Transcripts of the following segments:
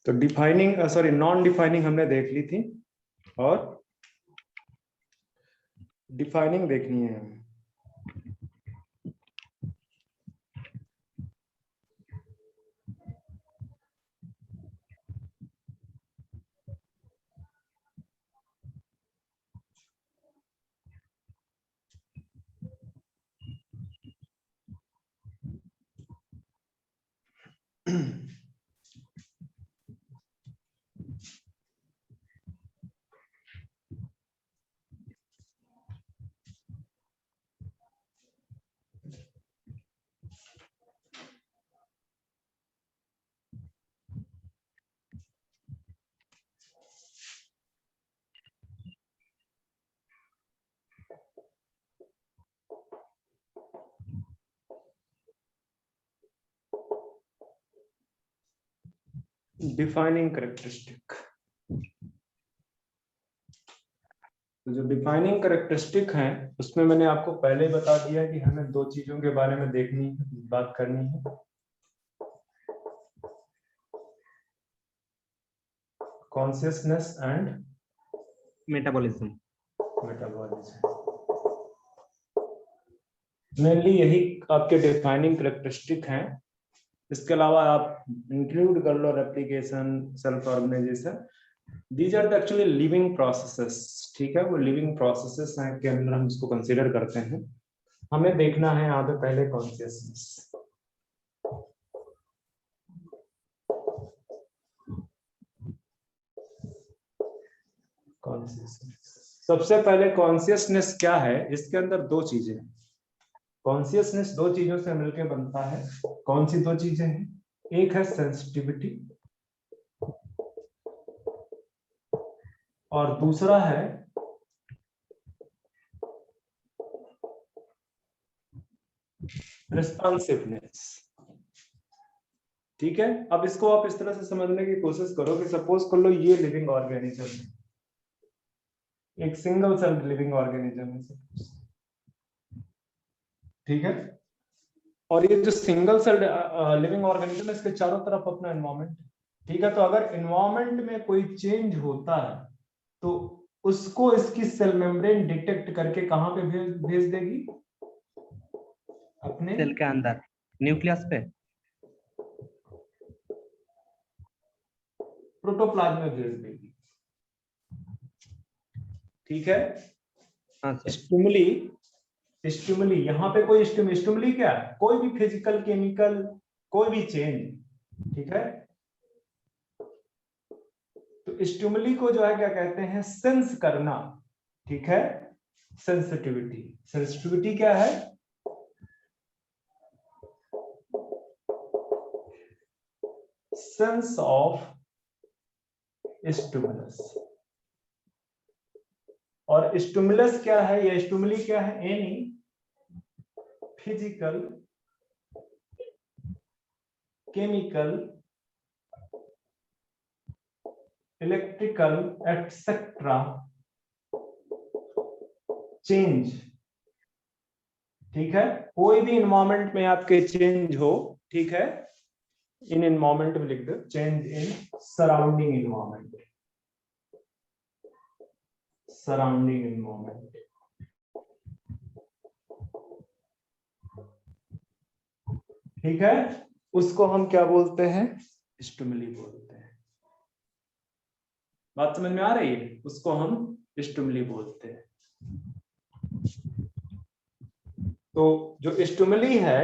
तो defining sorry non defining हमने देख ली थी, और डिफाइनिंग देखनी है हमें। डिफाइनिंग करेक्टरिस्टिक, तो जो डिफाइनिंग करेक्टरिस्टिक है उसमें मैंने आपको पहले ही बता दिया कि हमें दो चीजों के बारे में देखनी है, बात करनी है। Consciousness and metabolism. मेनली यही आपके डिफाइनिंग करेक्टरिस्टिक हैं। इसके अलावा आप इंक्लूड कर लो replication, self organization, these are the actually living processes. ठीक है, वो लिविंग प्रोसेसेस हैं के अंदर हम इसको कंसीडर करते हैं। हमें देखना है यहाँ पे पहले कॉन्शियसनेस। सबसे पहले कॉन्शियसनेस क्या है, इसके अंदर दो चीजें। कॉन्शियसनेस दो चीजों से मिलकर बनता है। कौन सी दो चीजें हैं? एक है सेंसिटिविटी और दूसरा है रिस्पॉन्सिवनेस। ठीक है, अब इसको आप इस तरह से समझने की कोशिश करो कि सपोज कर लो ये लिविंग ऑर्गेनिज्म है, एक सिंगल सेल लिविंग ऑर्गेनिज्म है। ठीक है, और ये जो सिंगल सेल लिविंग ऑर्गेनिज्म है इसके चारों तरफ अपना एनवायरनमेंट। ठीक है, तो अगर एनवायरनमेंट में कोई चेंज होता है तो उसको इसकी सेल मेम्ब्रेन डिटेक्ट करके कहां पे भेज देगी? अपने सेल के अंदर, न्यूक्लियस पे, प्रोटोप्लाज्म में भेज देगी। ठीक है, हाँ सर। स्टिमुली, स्टिमुली यहाँ पे कोई स्टिमुली क्या है? कोई भी फिजिकल, केमिकल, कोई भी चेंज। ठीक है, तो स्टिमुली को जो है क्या कहते हैं? सेंस करना। ठीक है, सेंसिटिविटी। सेंसिटिविटी क्या है? Sense of stimulus. और स्टिमुलस क्या है या स्टिमुली क्या है? Any physical, chemical, electrical etcetera change. ठीक है, कोई भी इन्वायरमेंट में आपके चेंज हो, ठीक है, इन इन्वायरमेंट में लिख दो change in surrounding environment. Surrounding environment. ठीक है, उसको हम क्या बोलते हैं? स्टिमुली बोलते हैं। बात समझ में आ रही है? उसको हम स्टिमुली बोलते हैं। तो जो स्टिमुली है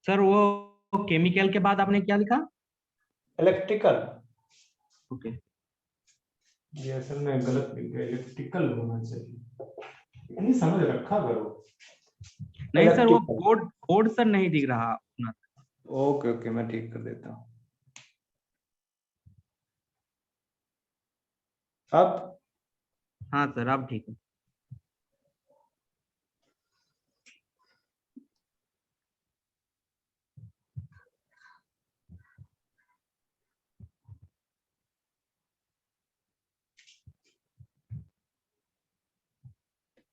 सर वो केमिकल के बाद आपने क्या लिखा? इलेक्ट्रिकल। ओके। ये असल में गलत लिख गया, इलेक्ट्रिकल होना चाहिए। नहीं समझ रखा करो। नहीं सर, वो इलेक्ट्रिकल। कोड कोड सर नहीं दिख रहा अपना। ओके ओके, मैं ठीक कर देता हूँ। अब हाँ सर, अब ठीक है।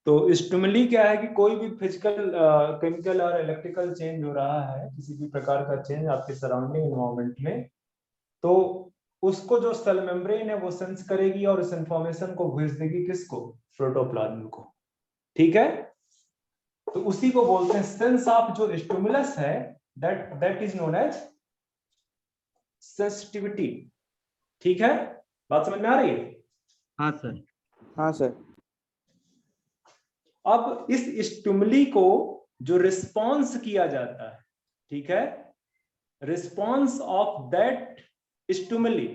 तो स्टिमुली क्या है कि कोई भी फिजिकल केमिकल और इलेक्ट्रिकल चेंज हो रहा है, किसी भी प्रकार का चेंज आपके सराउंडिंग एनवायरनमेंट में, तो उसको जो सेल मेम्ब्रेन है वो सेंस करेगी और उस इंफॉर्मेशन को भेज देगी किसको, प्रोटोप्लाज्म को। ठीक है, तो उसी को बोलते हैं सेंस ऑफ जो स्टिमुलस है, that is known as sensitivity. ठीक है, बात समझ में आ रही है? हाँ सर। हाँ सर। अब इस स्टिमुली को जो रिस्पॉन्स किया जाता है, ठीक है, रिस्पॉन्स ऑफ दैट स्टिमुली,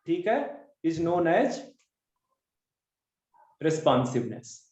ठीक है, is known as responsiveness.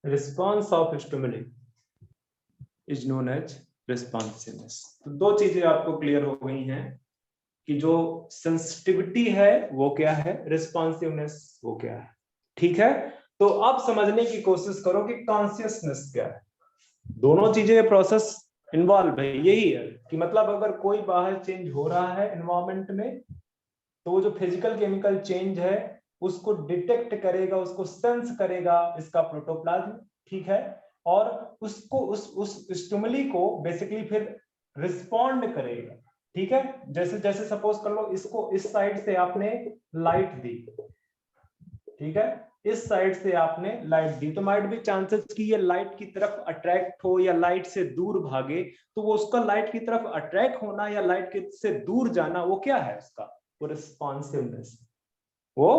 Response of stimuli is known as responsiveness. तो दो चीजें आपको क्लियर हो गई हैं कि जो सेंसिटिविटी है वो क्या है, रिस्पॉन्सिवनेस वो क्या है। ठीक है, तो अब समझने की कोशिश करो कि कॉन्शियसनेस क्या है। दोनों चीजें प्रोसेस इन्वॉल्व है, यही है कि मतलब अगर कोई बाहर चेंज हो रहा है एनवायरमेंट में, तो वो जो फिजिकल केमिकल चेंज है उसको डिटेक्ट करेगा, उसको सेंस करेगा इसका प्रोटोप्लाज्म। ठीक है, और उसको उस स्टिमुली को बेसिकली फिर रिस्पॉन्ड करेगा। ठीक है, जैसे जैसे सपोज कर लो इसको इस साइड से आपने लाइट दी, ठीक है, इस साइड से आपने लाइट दी, तो माइट भी चांसेस कि ये लाइट की तरफ अट्रैक्ट हो या लाइट से दूर भागे, तो वो उसका लाइट की तरफ अट्रैक्ट होना या लाइट से दूर जाना वो क्या है उसका, वो रिस्पॉन्सिवनेस, वो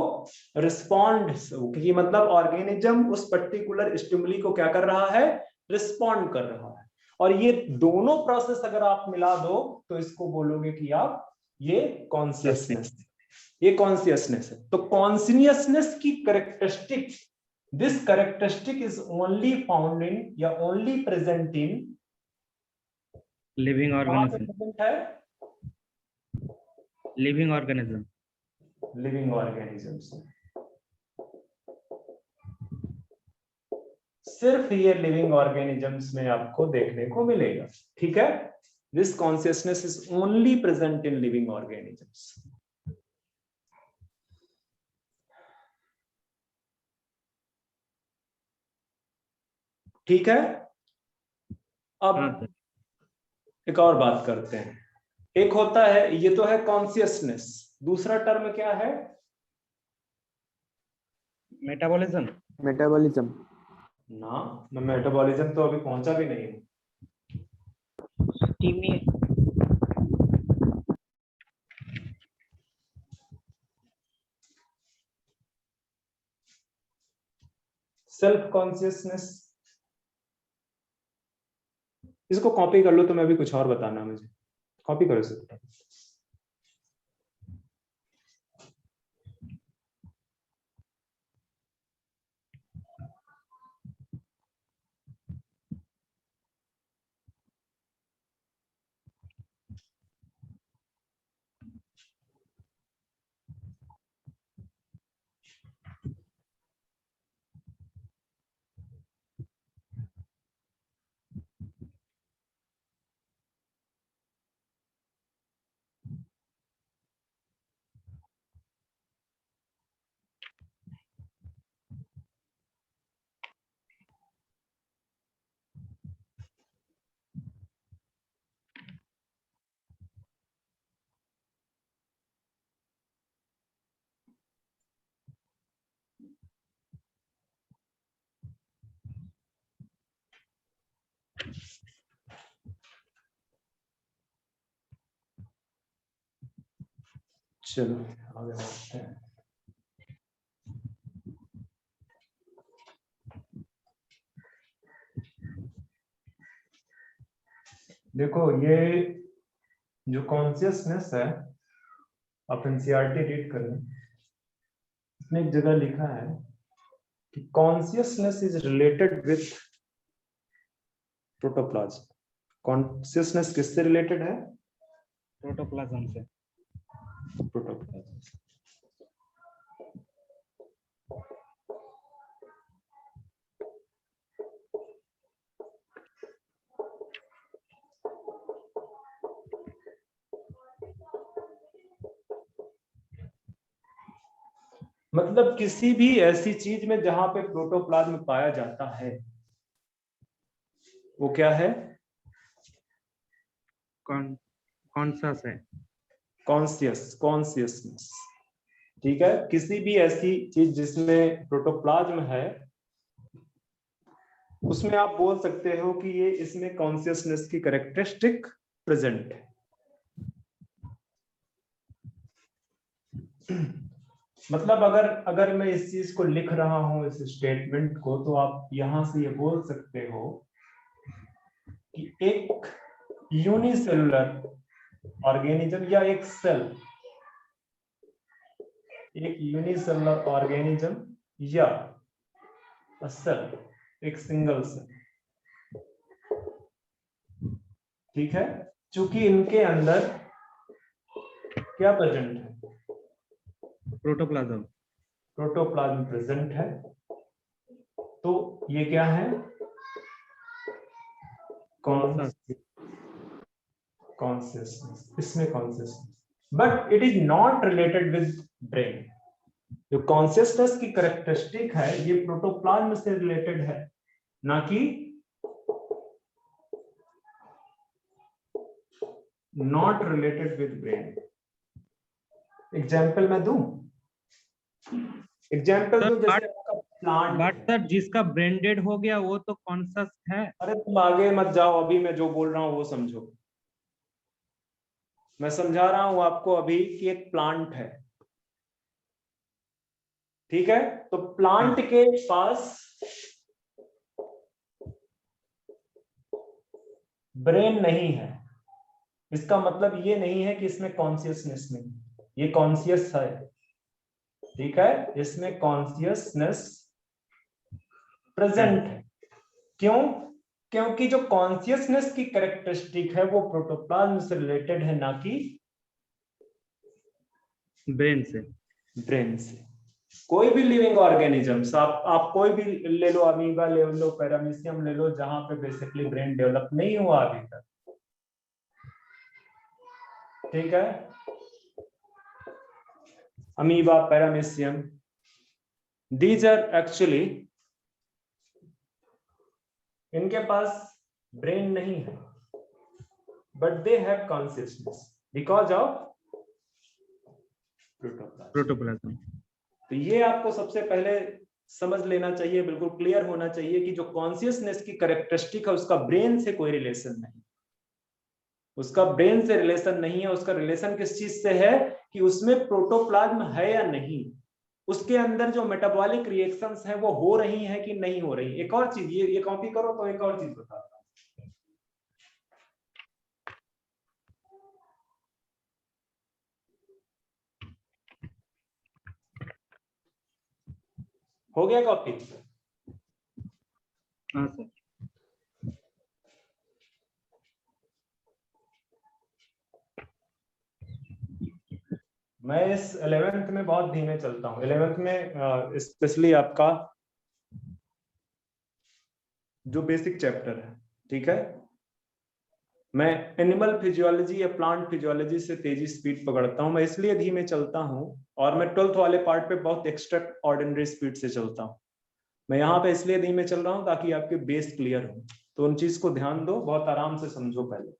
रिस्पॉन्ड, कि मतलब ऑर्गेनिज्म उस पर्टिकुलर स्टिमुली को क्या कर रहा है, रिस्पॉन्ड कर रहा है। और ये दोनों प्रोसेस अगर आप मिला दो तो इसको बोलोगे कि आप ये कॉन्शियसनेस, ये कॉन्शियसनेस है। तो कॉन्शियसनेस की characteristic, this characteristic is only found in या only present in living organism. है, लिविंग ऑर्गेनिज्म। लिविंग ऑर्गेनिजम्स, सिर्फ ये लिविंग ऑर्गेनिजम्स में आपको देखने को मिलेगा। ठीक है, this consciousness is only present in living organisms. ठीक है, अब हाँ सर। एक और बात करते हैं। एक होता है, ये तो है कॉन्शियसनेस, दूसरा टर्म क्या है, मेटाबॉलिज्म। मेटाबॉलिज्म। ना, मैं मेटाबॉलिज्म तो अभी पहुंचा भी नहीं हूं। टीमी। सेल्फ कॉन्शियसनेस, इसको कॉपी कर लो, तो मैं भी कुछ और बताना, मुझे कॉपी करो इसको। चलो आगे बढ़ते हैं। देखो, ये जो कॉन्शियसनेस है, आप एनसीईआरटी रीड करें, इसमें एक जगह लिखा है कि consciousness is related with protoplasm. Consciousness किससे रिलेटेड है? प्रोटोप्लाज्म से। प्रोटोप्लाज्म से। मतलब किसी भी ऐसी चीज में जहां पे प्रोटोप्लाज्म पाया जाता है वो क्या है? कौन सा है? कॉन्शियसनेस। ठीक है, किसी भी ऐसी चीज जिसमें प्रोटोप्लाज्म है उसमें आप बोल सकते हो कि ये इसमें कॉन्शियसनेस की कैरेक्टरिस्टिक प्रेजेंट है। मतलब अगर मैं इस चीज को लिख रहा हूं, इस स्टेटमेंट को, तो आप यहां से ये बोल सकते हो कि एक यूनिसेलुलर ऑर्गेनिज्म या एक सेल, एक यूनिसेलुलर ऑर्गेनिज्म या सेल, एक सिंगल सेल, ठीक है, चूंकि इनके अंदर क्या प्रेजेंट है? प्रोटोप्लाज्म। प्रोटोप्लाज्म प्रेजेंट है। तो ये क्या है? कॉन्शियसनेस। इसमें consciousness, but it is not related with brain. जो कॉन्शियसनेस की कैरेक्टरिस्टिक है ये प्रोटोप्लाज्म से रिलेटेड है, ना कि not related with brain. Example मैं दूं? एग्जाम्पल दूं, जैसे आपका प्लांट। बट सर जिसका ब्रेन डेड हो गया वो तो कॉन्शियस है। अरे तुम आगे मत जाओ, अभी मैं जो बोल रहा हूं वो समझो। मैं समझा रहा हूं आपको अभी कि एक प्लांट है, ठीक है, तो प्लांट के पास ब्रेन नहीं है। इसका मतलब ये नहीं है कि इसमें कॉन्शियसनेस नहीं, ये कॉन्शियस है, ठीक है, इसमें कॉन्शियसनेस प्रेजेंट है। क्यों? क्योंकि जो कॉन्शियसनेस की कैरेक्टरिस्टिक है वो प्रोटोप्लाज्म से रिलेटेड है, ना कि ब्रेन से। ब्रेन से। कोई भी लिविंग ऑर्गेनिजम्स, आप कोई भी ले लो, अमीबा ले लो, पैरामीशियम ले लो, जहां पे बेसिकली ब्रेन डेवलप नहीं हुआ अभी तक, ठीक है, amoeba, paramecium, these are actually, इनके पास ब्रेन नहीं है, but they have consciousness because of protoplasm. तो ये आपको सबसे पहले समझ लेना चाहिए, बिल्कुल क्लियर होना चाहिए कि जो कॉन्शियसनेस की कैरेक्टरिस्टिक है उसका ब्रेन से कोई रिलेशन नहीं, उसका ब्रेन से रिलेशन नहीं है। उसका रिलेशन किस चीज से है कि उसमें प्रोटोप्लाज्म है या नहीं, उसके अंदर जो मेटाबॉलिक रिएक्शंस हैं वो हो रही हैं कि नहीं हो रही। एक और चीज, ये कॉपी करो तो एक और चीज बताता हूं। हो गया कॉपी? हाँ सर। मैं इस 11th में बहुत धीमे चलता हूँ। 11th में स्पेशली आपका जो बेसिक चैप्टर है, ठीक है, मैं एनिमल फिजियोलॉजी या प्लांट फिजियोलॉजी से तेजी स्पीड पकड़ता हूं। मैं इसलिए धीमे चलता हूं, और मैं 12th वाले पार्ट पे बहुत एक्स्ट्रा ऑर्डिनरी स्पीड से चलता हूं। मैं यहाँ पे इसलिए धीमे चल रहा हूं ताकि आपके बेस क्लियर हो। तो उन चीज को ध्यान दो, बहुत आराम से समझो पहले,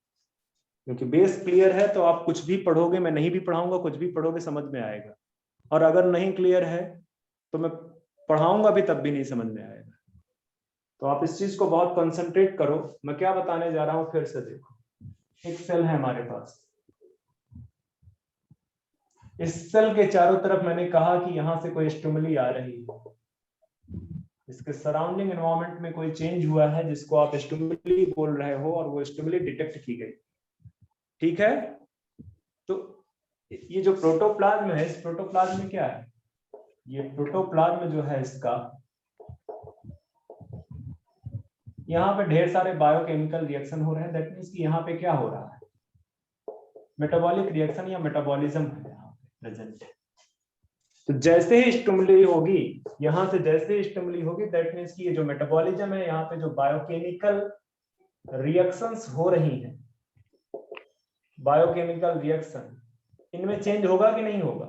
क्योंकि बेस क्लियर है तो आप कुछ भी पढ़ोगे, मैं नहीं भी पढ़ाऊंगा, कुछ भी पढ़ोगे समझ में आएगा। और अगर नहीं क्लियर है तो मैं पढ़ाऊंगा भी तब भी नहीं समझ में आएगा। तो आप इस चीज को बहुत कंसंट्रेट करो। मैं क्या बताने जा रहा हूं फिर से देखो। एक सेल है हमारे पास, इस सेल के चारों तरफ मैंने कहा कि यहां से कोई स्टिमुली आ रही है, इसके सराउंडिंग एनवायरनमेंट में कोई चेंज हुआ है जिसको आप स्टिमुली बोल रहे हो, और वो स्टिमुली डिटेक्ट की गई, ठीक है। तो ये जो प्रोटोप्लाज्म है, इस प्रोटोप्लाज्म में क्या है? ये प्रोटोप्लाज्म जो है इसका, यहाँ पे ढेर सारे बायोकेमिकल रिएक्शन हो रहे हैं। दैट मीन्स कि यहाँ पे क्या हो रहा है, मेटाबॉलिक रिएक्शन या मेटाबॉलिज्म है यहाँ पे प्रेजेंट। तो जैसे ही स्टिमुली होगी, यहां से जैसे ही स्टिमुली होगी, दैट मीन्स कि ये जो मेटाबॉलिज्म है, यहाँ पे जो बायोकेमिकल रिएक्शंस हो रही हैं, बायोकेमिकल रिएक्शन, इनमें चेंज होगा कि नहीं होगा?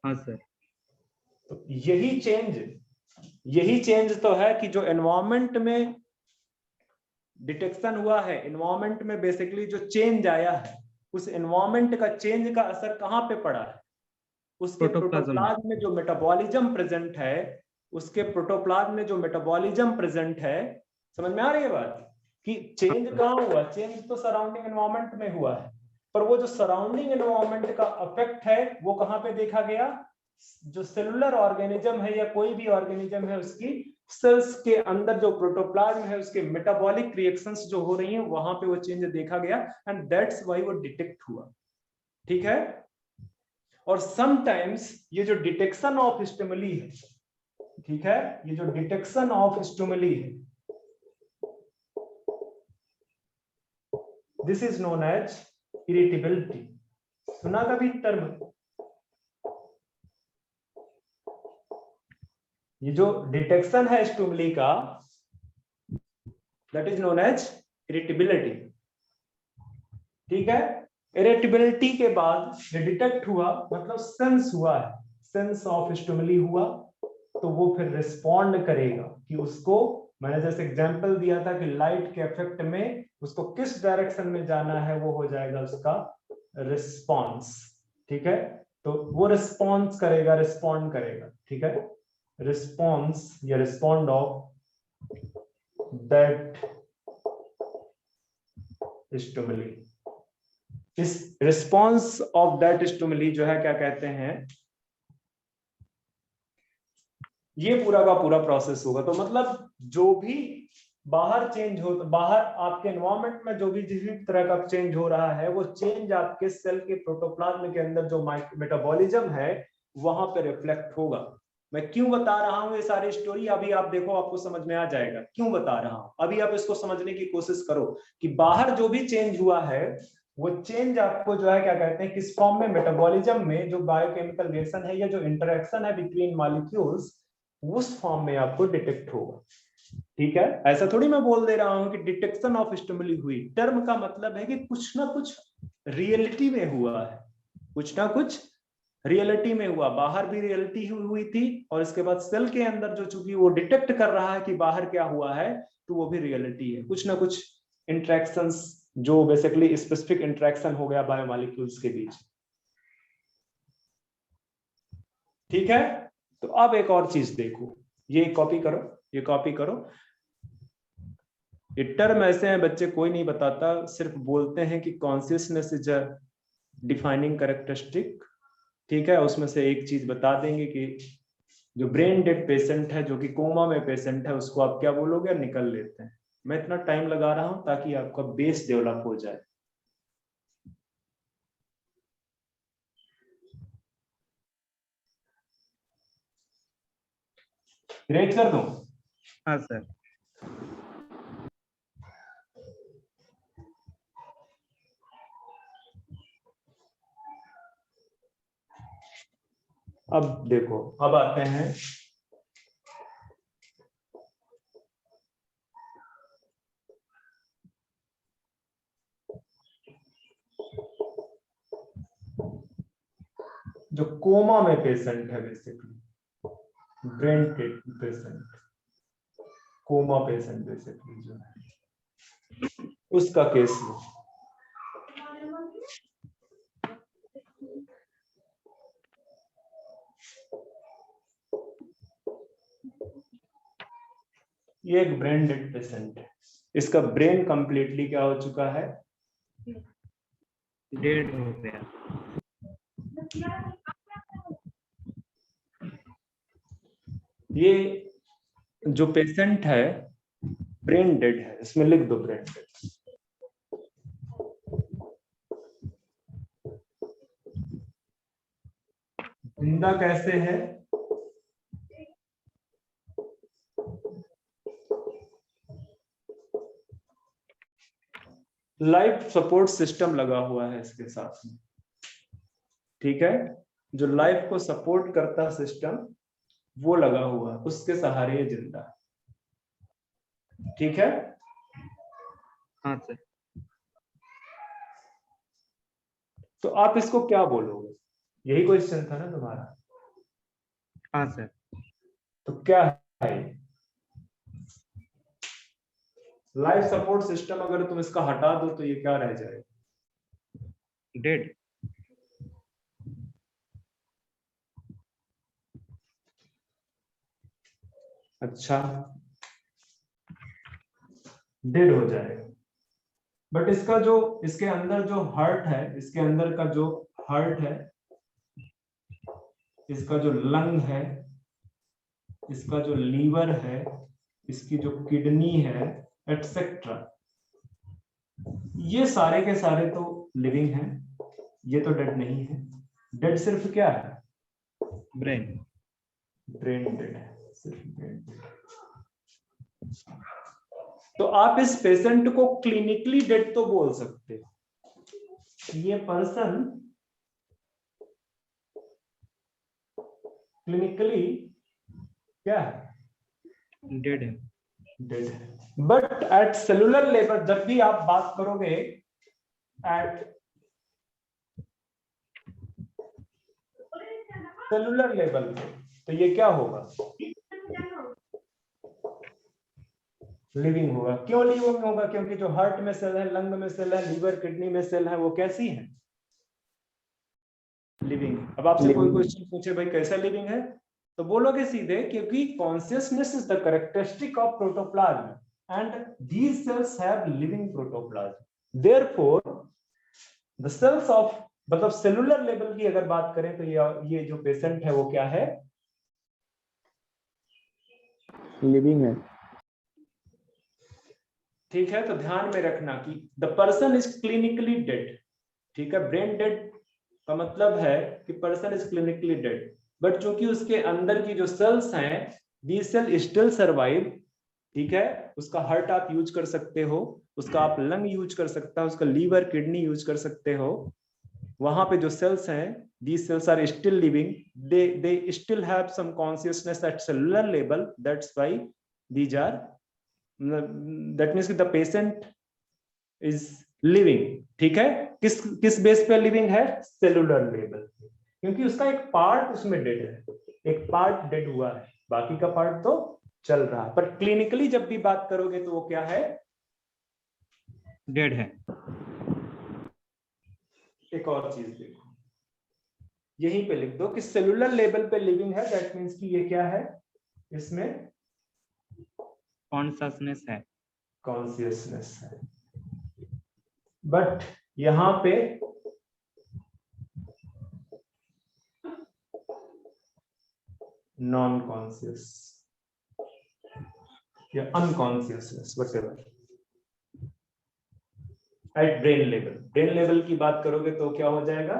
हाँ सर। तो यही चेंज तो है कि जो एनवायरमेंट में डिटेक्शन हुआ है, एनवायरमेंट में बेसिकली जो चेंज आया है, उस एनवायरमेंट का चेंज का असर कहां पे पड़ा है? उसके प्रोटोप्लाज्म में जो मेटाबॉलिज्म प्रेजेंट है, उसके प्रोटोप्लाज्म में जो मेटाबॉलिज्म प्रेजेंट है। समझ में आ रही है बात कि चेंज कहां हुआ? चेंज तो सराउंडिंग एनवायरमेंट में हुआ है, पर वो जो सराउंडिंग एनवायरमेंट का इफेक्ट है वो कहां पे देखा गया? जो सेलुलर ऑर्गेनिज्म है या कोई भी ऑर्गेनिज्म है, उसकी सेल्स के अंदर जो प्रोटोप्लाज्म है, उसके मेटाबॉलिक रिएक्शंस जो हो रही हैं, वहां पे वो चेंज देखा गया, एंड दैट्स व्हाई वो डिटेक्ट हुआ। ठीक है। और समटाइम्स ये जो डिटेक्शन ऑफ स्टिमुली है, ठीक है, ये जो डिटेक्शन ऑफ स्टिमुली है, this is known as irritability. सुना कभी टर्म? ये जो डिटेक्शन है स्टिमुली का, that is known as irritability. ठीक है। इरिटेबिलिटी के बाद ये डिटेक्ट हुआ, मतलब सेंस हुआ है, सेंस ऑफ स्टिमुली हुआ, तो वो फिर रिस्पॉन्ड करेगा कि उसको, मैंने जैसे एग्जांपल दिया था कि लाइट के इफेक्ट में उसको किस डायरेक्शन में जाना है, वो हो जाएगा उसका रिस्पॉन्स। ठीक है। तो वो रिस्पॉन्स करेगा, रिस्पॉन्ड करेगा। ठीक है। रिस्पॉन्स या रिस्पॉन्ड ऑफ दैट स्टिमुली। इस रिस्पॉन्स ऑफ दैट स्टिमुली जो है, क्या कहते हैं, ये पूरा का पूरा प्रोसेस होगा। तो मतलब जो भी बाहर चेंज हो, बाहर आपके एनवायरनमेंट में जो भी जिस भी तरह का चेंज हो रहा है, वो चेंज आपके सेल के प्रोटोप्लाज्म के अंदर जो मेटाबॉलिज्म है, वहां पे रिफ्लेक्ट होगा। मैं क्यों बता रहा हूं ये सारी स्टोरी, अभी आप देखो, आपको समझ में आ जाएगा क्यों बता रहा हूं। अभी आप इसको समझने की कोशिश करो कि बाहर जो भी चेंज हुआ है, वो चेंज आपको जो है, क्या कहते हैं, किस फॉर्म में, मेटाबॉलिज्म में जो बायोकेमिकल रिएक्शन है या जो इंटरेक्शन है बिटवीन मॉलिक्यूल्स, उस फॉर्म में आपको डिटेक्ट होगा। ठीक है। ऐसा थोड़ी मैं बोल दे रहा हूं कि डिटेक्शन ऑफ स्टिमुली हुई। टर्म का मतलब है कि कुछ ना कुछ रियलिटी में हुआ है, कुछ ना कुछ रियलिटी में हुआ। बाहर भी रियलिटी हुई थी, और इसके बाद सेल के अंदर जो, चूंकि वो डिटेक्ट कर रहा है कि बाहर क्या हुआ है, तो वो भी रियलिटी है। कुछ ना कुछ इंटरेक्शंस, जो बेसिकली स्पेसिफिक इंटरेक्शन हो गया बायोमॉलिक्यूल्स के बीच। ठीक है। तो अब एक और चीज देखो, ये कॉपी करो, ये कॉपी करो। ये टर्म ऐसे हैं बच्चे, कोई नहीं बताता, सिर्फ बोलते हैं कि consciousness is a defining characteristic. ठीक है। उसमें से एक चीज बता देंगे कि जो ब्रेन डेड पेशेंट है, जो कि कोमा में पेशेंट है, उसको आप क्या बोलोगे, निकल लेते हैं। मैं इतना टाइम लगा रहा हूं ताकि आपका बेस डेवलप हो जाए। ग्रेट कर दूं? हाँ सर। अब देखो, अब आते हैं जो कोमा में पेशेंट है, basically brain dead patient, coma patient basically जो है, उसका केस लो। ये एक ब्रेन डेड पेशेंट है, इसका ब्रेन कंप्लीटली क्या हो चुका है, डेड हो गया। ये जो पेशेंट है ब्रेन डेड है, इसमें लिख दो ब्रेन डेड। जिंदा कैसे है, लाइफ सपोर्ट सिस्टम लगा हुआ है इसके साथ में, ठीक है। जो लाइफ को सपोर्ट करता सिस्टम वो लगा हुआ है, उसके सहारे ये जिंदा है, ठीक है। हाँ सर। तो आप इसको क्या बोलोगे, यही क्वेश्चन था ना तुम्हारा। हाँ सर। तो क्या है लाइफ सपोर्ट सिस्टम? अगर तुम इसका हटा दो तो ये क्या रह जाएगा? डेड। अच्छा, डेड हो जाएगा। बट इसका जो इसके अंदर जो हार्ट है, इसके अंदर का जो हार्ट है, इसका जो लंग है, इसका जो लीवर है, इसकी जो किडनी है, एटसेट्रा, ये सारे के सारे तो लिविंग हैं, ये तो डेड नहीं है। डेड सिर्फ क्या है? ब्रेन। ब्रेन डेड है, सिर्फ ब्रेन डेड। तो आप इस पेशेंट को क्लिनिकली डेड तो बोल सकते हो। ये पर्सन क्लिनिकली क्या है? डेड है। डेड है। बट एट सेलुलर लेवल जब भी आप बात करोगे एट सेलुलर लेवल पे, तो ये क्या होगा? लिविंग होगा। क्यों लिविंग होगा? क्योंकि जो हार्ट में सेल है, लंग में सेल है, लीवर किडनी में सेल है, वो कैसी है? लिविंग। अब आपसे कोई क्वेश्चन पूछे भाई कैसा लिविंग है, तो बोलोगे सीधे क्योंकि consciousness is the characteristic of protoplasm and these cells have living protoplasm, therefore the cells of, मतलब सेलुलर लेवल की अगर बात करें तो ये जो पेशेंट है वो क्या है? लिविंग है। ठीक है। तो ध्यान में रखना कि the person is clinically dead, ठीक है। ब्रेन डेड का मतलब है कि person is clinically dead, but चूंकि उसके अंदर की जो सेल्स हैं, दी सेल स्टिल सर्वाइव, ठीक है। उसका हार्ट आप यूज कर सकते हो, उसका आप लंग यूज कर सकता हो, उसका लीवर किडनी यूज कर सकते हो। वहां पे जो सेल्स हैं, these cells are still living, they still have some consciousness at cellular level, that's why these are, that means the patient is living, ठीक है। किस बेस पे लिविंग है? सेलुलर लेवल, क्योंकि उसका एक पार्ट उसमें डेड है, एक पार्ट डेड हुआ है, बाकी का पार्ट तो चल रहा है। पर क्लिनिकली जब भी बात करोगे तो वो क्या है? डेड है। एक और चीज देखो, यहीं पे लिख दो कि सेलुलर लेवल पे लिविंग है, दैट मींस कि ये क्या है? इसमें कॉन्शियसनेस है। कॉन्शियसनेस है। बट यहां पे नॉन कॉन्शियस या unconsciousness, whatever, at brain level. Brain level की बात करोगे तो क्या हो जाएगा?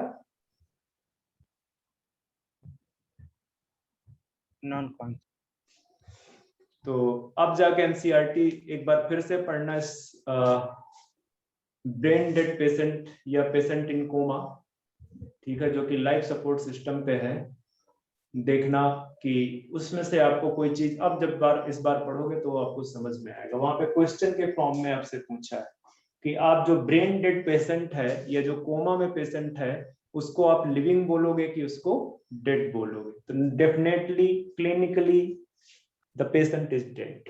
Non conscious. तो अब जाके एनसीईआरटी एक बार फिर से पढ़ना इस ब्रेन डेड पेशेंट या पेशेंट इन कोमा, ठीक है, जो कि लाइफ सपोर्ट सिस्टम पे है। देखना कि उसमें से आपको कोई चीज, अब जब इस बार पढ़ोगे तो आपको समझ में आएगा। वहां पे क्वेश्चन के फॉर्म में आपसे पूछा है कि आप जो ब्रेन डेड पेशेंट है या जो कोमा में पेशेंट है, उसको आप लिविंग बोलोगे कि उसको डेड बोलोगे? तो definitely clinically the patient is dead,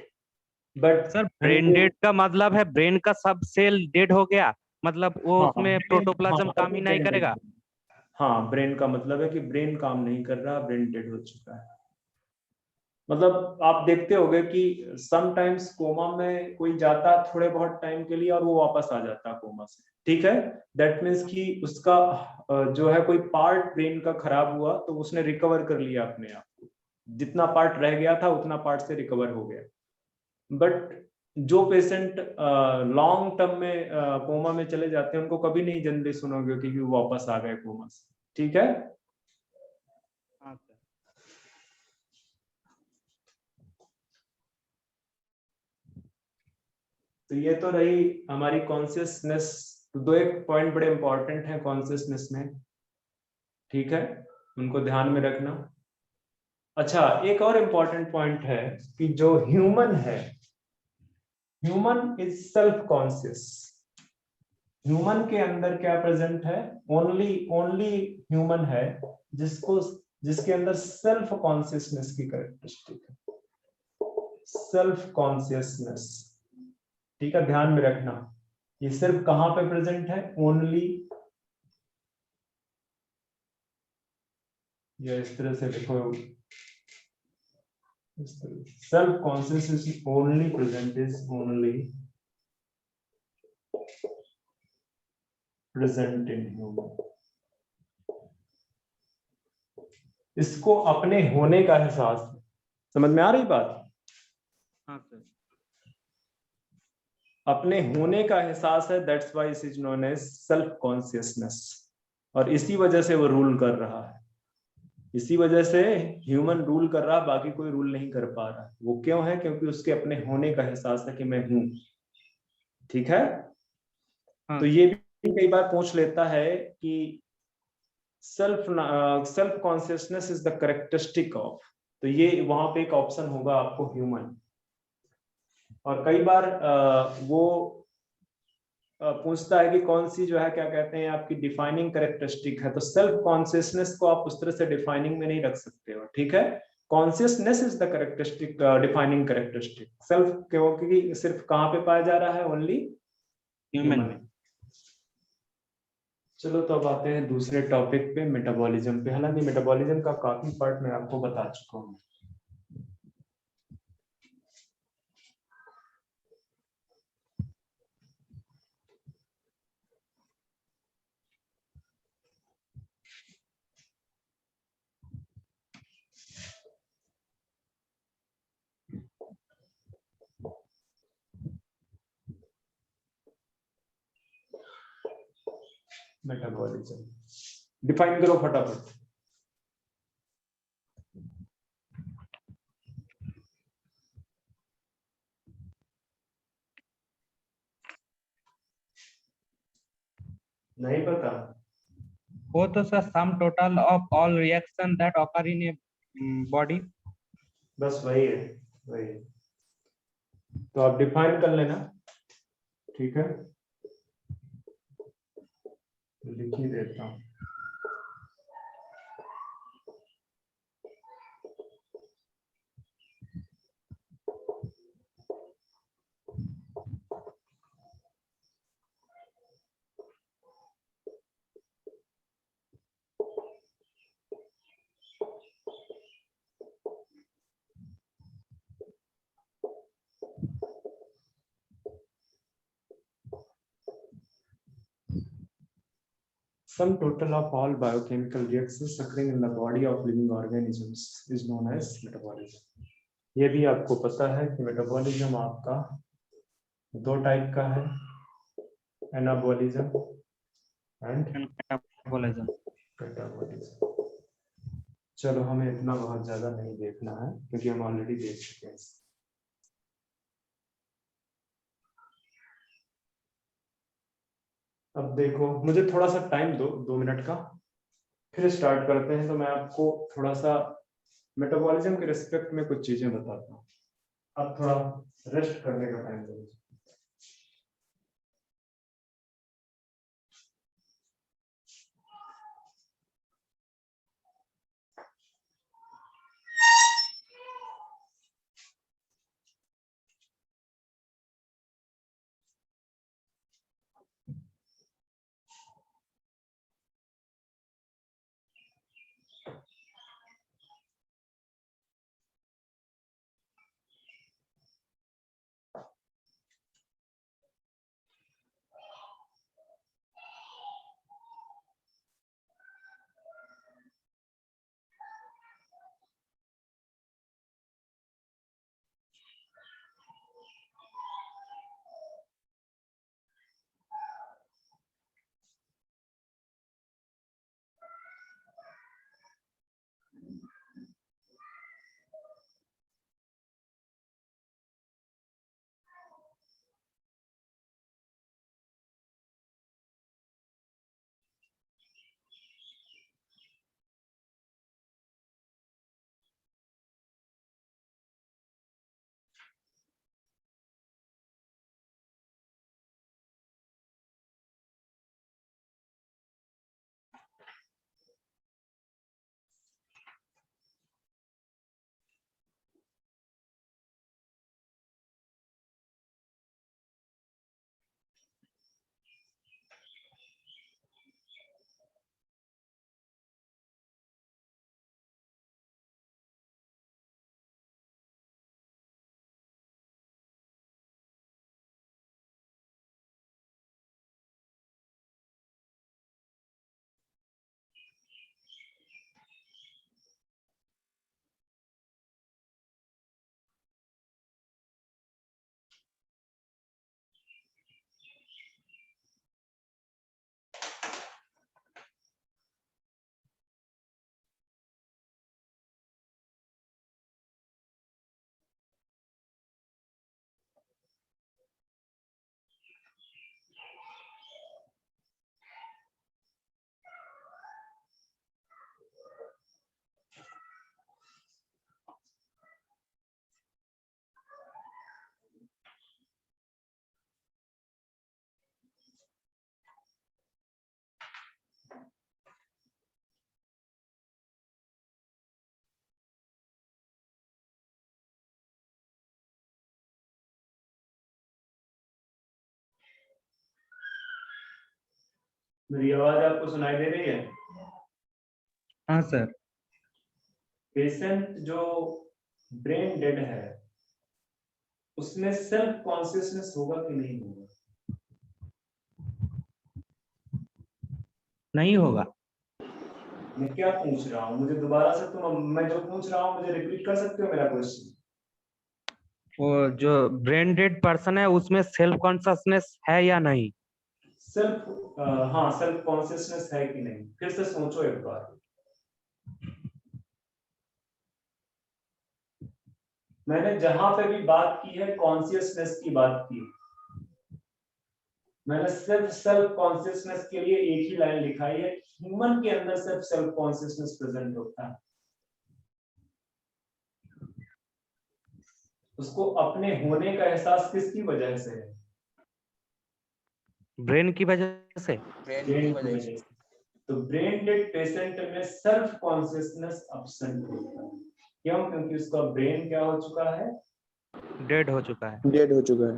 but sir brain dead का मतलब है ब्रेन का सब सेल डेड हो गया, मतलब वो उसमें प्रोटोप्लाज्म काम ही नहीं करेगा। हाँ, ब्रेन का मतलब है कि ब्रेन काम नहीं कर रहा, ब्रेन डेड हो चुका है। मतलब आप देखते होंगे कि समटाइम्स कोमा में कोई जाता थोड़े बहुत टाइम के लिए और वो वापस आ जाता कोमा से, ठीक है। दैट मीन्स कि उसका जो है कोई पार्ट ब्रेन का खराब हुआ तो उसने रिकवर कर लिया अपने आप को, जितना पार्ट रह गया था उतना पार्ट से रिकवर हो गया। बट जो पेशेंट लॉन्ग टर्म में कोमा में चले जाते हैं उनको कभी नहीं जनरली सुनोगे कि वो वापस आ गए कोमा से, ठीक है। हाँ सर। तो ये तो रही हमारी कॉन्शियसनेस। तो दो एक पॉइंट बड़े इंपॉर्टेंट हैं कॉन्शियसनेस में, ठीक है, उनको ध्यान में रखना। अच्छा, एक और इंपॉर्टेंट पॉइंट है कि जो ह्यूमन है, human is self conscious. Human के अंदर क्या प्रेजेंट है? ओनली ह्यूमन है जिसके अंदर सेल्फ कॉन्शियसनेस की कैरेक्टरिस्टिक है, सेल्फ कॉन्शियसनेस। ठीक है, ध्यान में रखना, ये सिर्फ कहां पे प्रेजेंट है? ओनली, या इस तरह से लिखो, self consciousness is only present, is only present in human. इसको अपने होने का एहसास है। समझ में आ रही बात? हाँ सर। अपने होने का एहसास है, that's why it is known as self consciousness. और इसी वजह से वो रूल कर रहा है, इसी वजह से ह्यूमन रूल कर रहा है, बाकी कोई रूल नहीं कर पा रहा है। वो क्यों है? क्योंकि उसके अपने होने का एहसास है कि मैं हूं। ठीक है। हाँ तो ये भी कई बार पूछ लेता है कि self consciousness is the characteristic of, तो ये वहां पे एक ऑप्शन होगा आपको ह्यूमन। और कई बार वो पूछता है कि कौन सी जो है क्या कहते हैं आपकी डिफाइनिंग कैरेक्टरिस्टिक है। तो सेल्फ कॉन्शियसनेस को आप उस तरह से डिफाइनिंग में नहीं रख सकते हो, ठीक है। Consciousness is the characteristic, defining characteristic. Self क्योंकि सिर्फ कहां पे पाया जा रहा है? Only human human. चलो तो अब आते हैं दूसरे टॉपिक पे, मेटाबॉलिज्म पे। हालांकि मेटाबॉलिज्म का काफी पार्ट मैं आपको बता चुका हूँ। मेटाबॉलिज्म डिफाइन करो फटाफट। नहीं पता? वो तो sir some total of all reaction that occur in a body. बस वही है, वही है। तो आप डिफाइन कर लेना, ठीक है, लिख ही देता हूँ। Sum total of all biochemical reactions occurring in the body of living organisms is known as metabolism. ये भी आपको पता है कि मेटाबॉलिज्म आपका दो टाइप का है, एनाबॉलिज्म एंड मेटाबॉलिज्म। कैटाबॉलिज्म। चलो, हमें इतना बहुत ज्यादा नहीं देखना है क्योंकि हम ऑलरेडी देख चुके हैं। अब देखो, मुझे थोड़ा सा टाइम दो, 2 मिनट का, फिर स्टार्ट करते हैं। तो मैं आपको थोड़ा सा मेटाबॉलिज्म के रिस्पेक्ट में कुछ चीजें बताता हूँ। अब थोड़ा रेस्ट करने का टाइम दो। मेरी आवाज आपको सुनाई दे रही है? हाँ सर। पेशेंट जो ब्रेन डेड है उसमें सेल्फ कॉन्शियसनेस होगा कि नहीं होगा? नहीं होगा। मैं क्या पूछ रहा हूँ, मुझे दोबारा से मैं जो पूछ रहा हूँ मुझे रिपीट कर सकते हो मेरा क्वेश्चन? वो जो ब्रेन डेड पर्सन है उसमें सेल्फ कॉन्शियसनेस है या नहीं? सेल्फ हाँ, सेल्फ कॉन्शियसनेस है कि नहीं, फिर से सोचो एक बार। मैंने जहां पे भी बात की है कॉन्शियसनेस की बात की, मैंने सिर्फ सेल्फ कॉन्शियसनेस के लिए एक ही लाइन लिखाई है, ह्यूमन के अंदर सिर्फ सेल्फ कॉन्शियसनेस प्रेजेंट होता है। उसको अपने होने का एहसास किसकी वजह से है? ब्रेन की वजह से। ब्रेन ब्रेन की की वजह वजह से। से। तो ब्रेन डेड पेशेंट में सेल्फ कॉन्शियसनेस एब्सेंट होता है। क्यों? क्योंकि उसका ब्रेन क्या हो चुका है? डेड हो चुका है। डेड हो चुका है।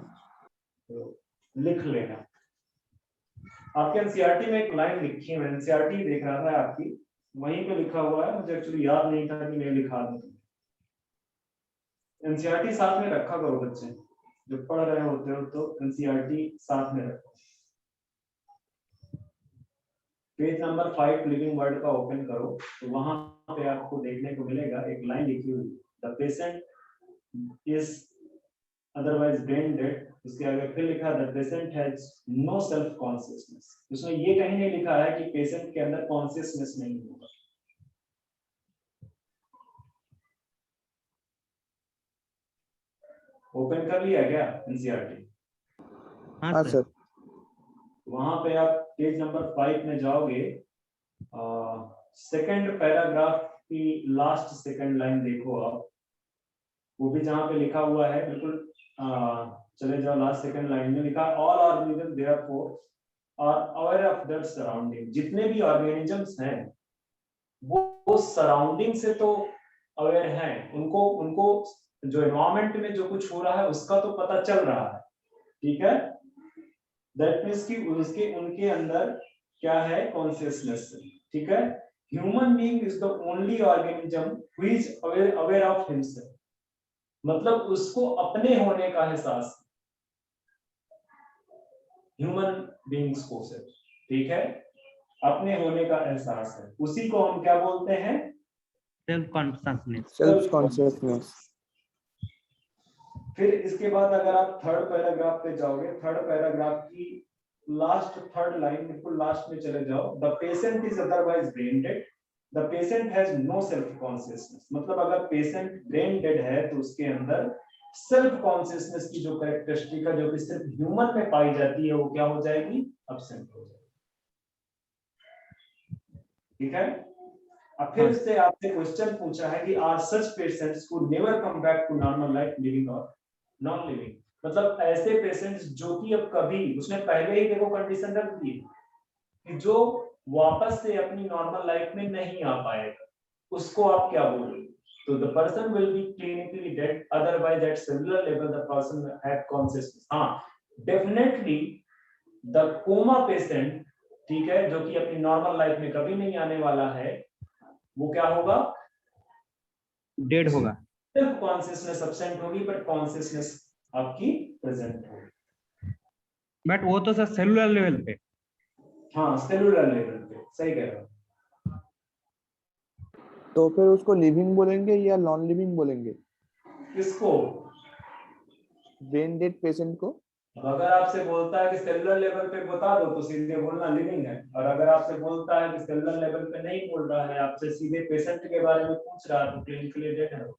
तो लिख लेना। आपके एनसीईआरटी में एक लाइन लिखी है, मैं एनसीईआरटी देख रहा था आपकी, वहीं पे लिखा हुआ है, मुझे एक्चुअली याद नहीं था कि मैं लिखा दूं। एनसीईआरटी साथ में रखा करो बच्चे, जब पढ़ रहे होते हो तो एनसीईआरटी साथ में रखो। पेज नंबर 5 लिविंग वर्ड का ओपन करो, तो वहां पे आपको देखने को मिलेगा एक लाइन लिखी हुई, the patient is otherwise brain dead. उसके आगे फिर लिखा the patient has no self consciousness. उसमें ये कहीं नहीं लिखा है कि पेशेंट के अंदर कॉन्शियसनेस नहीं होगा। ओपन कर लिया क्या एनसीईआरटी? हाँ हाँ सर। सर। वहां पे आप पेज नंबर 5 में जाओगे, सेकंड पैराग्राफ की लास्ट सेकंड लाइन देखो आप, वो भी जहां पे लिखा हुआ है बिल्कुल चले जाओ, लास्ट सेकंड लाइन में लिखा all organism therefore are aware of their surrounding. जितने भी ऑर्गेनिजम्स हैं वो सराउंडिंग से तो अवेयर हैं, उनको उनको जो एनवायरमेंट में जो कुछ हो रहा है उसका तो पता चल रहा है, ठीक है? दैट मींस कि उसके उनके अंदर क्या है? कॉन्शियसनेस, ठीक है? Human being is the only organism who is aware of himself, मतलब उसको अपने होने का एहसास ह्यूमन बीइंग्स को से, ठीक है? अपने होने का एहसास है, उसी को हम क्या बोलते हैं? Self consciousness. Self consciousness. फिर इसके बाद अगर आप थर्ड पैराग्राफ पे जाओगे, थर्ड पैराग्राफ की लास्ट थर्ड लाइन बिल्कुल लास्ट में चले जाओ, the patient is otherwise brain dead, the patient has no self consciousness. मतलब अगर पेशेंट ब्रेन डेड है तो उसके अंदर सेल्फ कॉन्शियसनेस की जो कैरेक्टरिस्टिक है जो कि सिर्फ ह्यूमन में पाई जाती है वो क्या हो जाएगी? एब्सेंट हो जाएगी, ठीक है? अब फिर से आपसे क्वेश्चन पूछा है कि are such patients who never come back to normal life living और नॉन लिविंग। मतलब ऐसे पेशेंट्स जो कि अब कभी, उसने पहले ही देखो कंडीशन रख दी कि जो वापस से अपनी नॉर्मल लाइफ में नहीं आ पाएगा, उसको आप क्या बोलोगे? तो the person will be clinically dead, otherwise at cellular level the person had consciousness. हाँ, डेफिनेटली द कोमा पेशेंट, ठीक है, जो कि अपनी नॉर्मल लाइफ में कभी नहीं आने वाला है, वो क्या होगा? डेड होगा। सिर्फ कॉन्शियसनेस एब्सेंट होगी बट कॉन्शियसनेस आपकी प्रेजेंट होगी। बट वो तो सर सेलुलर लेवल पे। हाँ, सेलुलर लेवल पे, सही कह रहे हो। तो फिर उसको लिविंग बोलेंगे या नॉन लिविंग बोलेंगे? किसको? ब्रेन डेड पेशेंट को। अब अगर आपसे बोलता है कि सेलुलर लेवल पे बता दो तो सीधे बोलना लिविंग है, और अगर आपसे बोलता है कि सेलुलर लेवल पे नहीं बोल रहा है, आपसे सीधे पेशेंट के बारे में पूछ रहा है तो क्लिनिकली डेड है।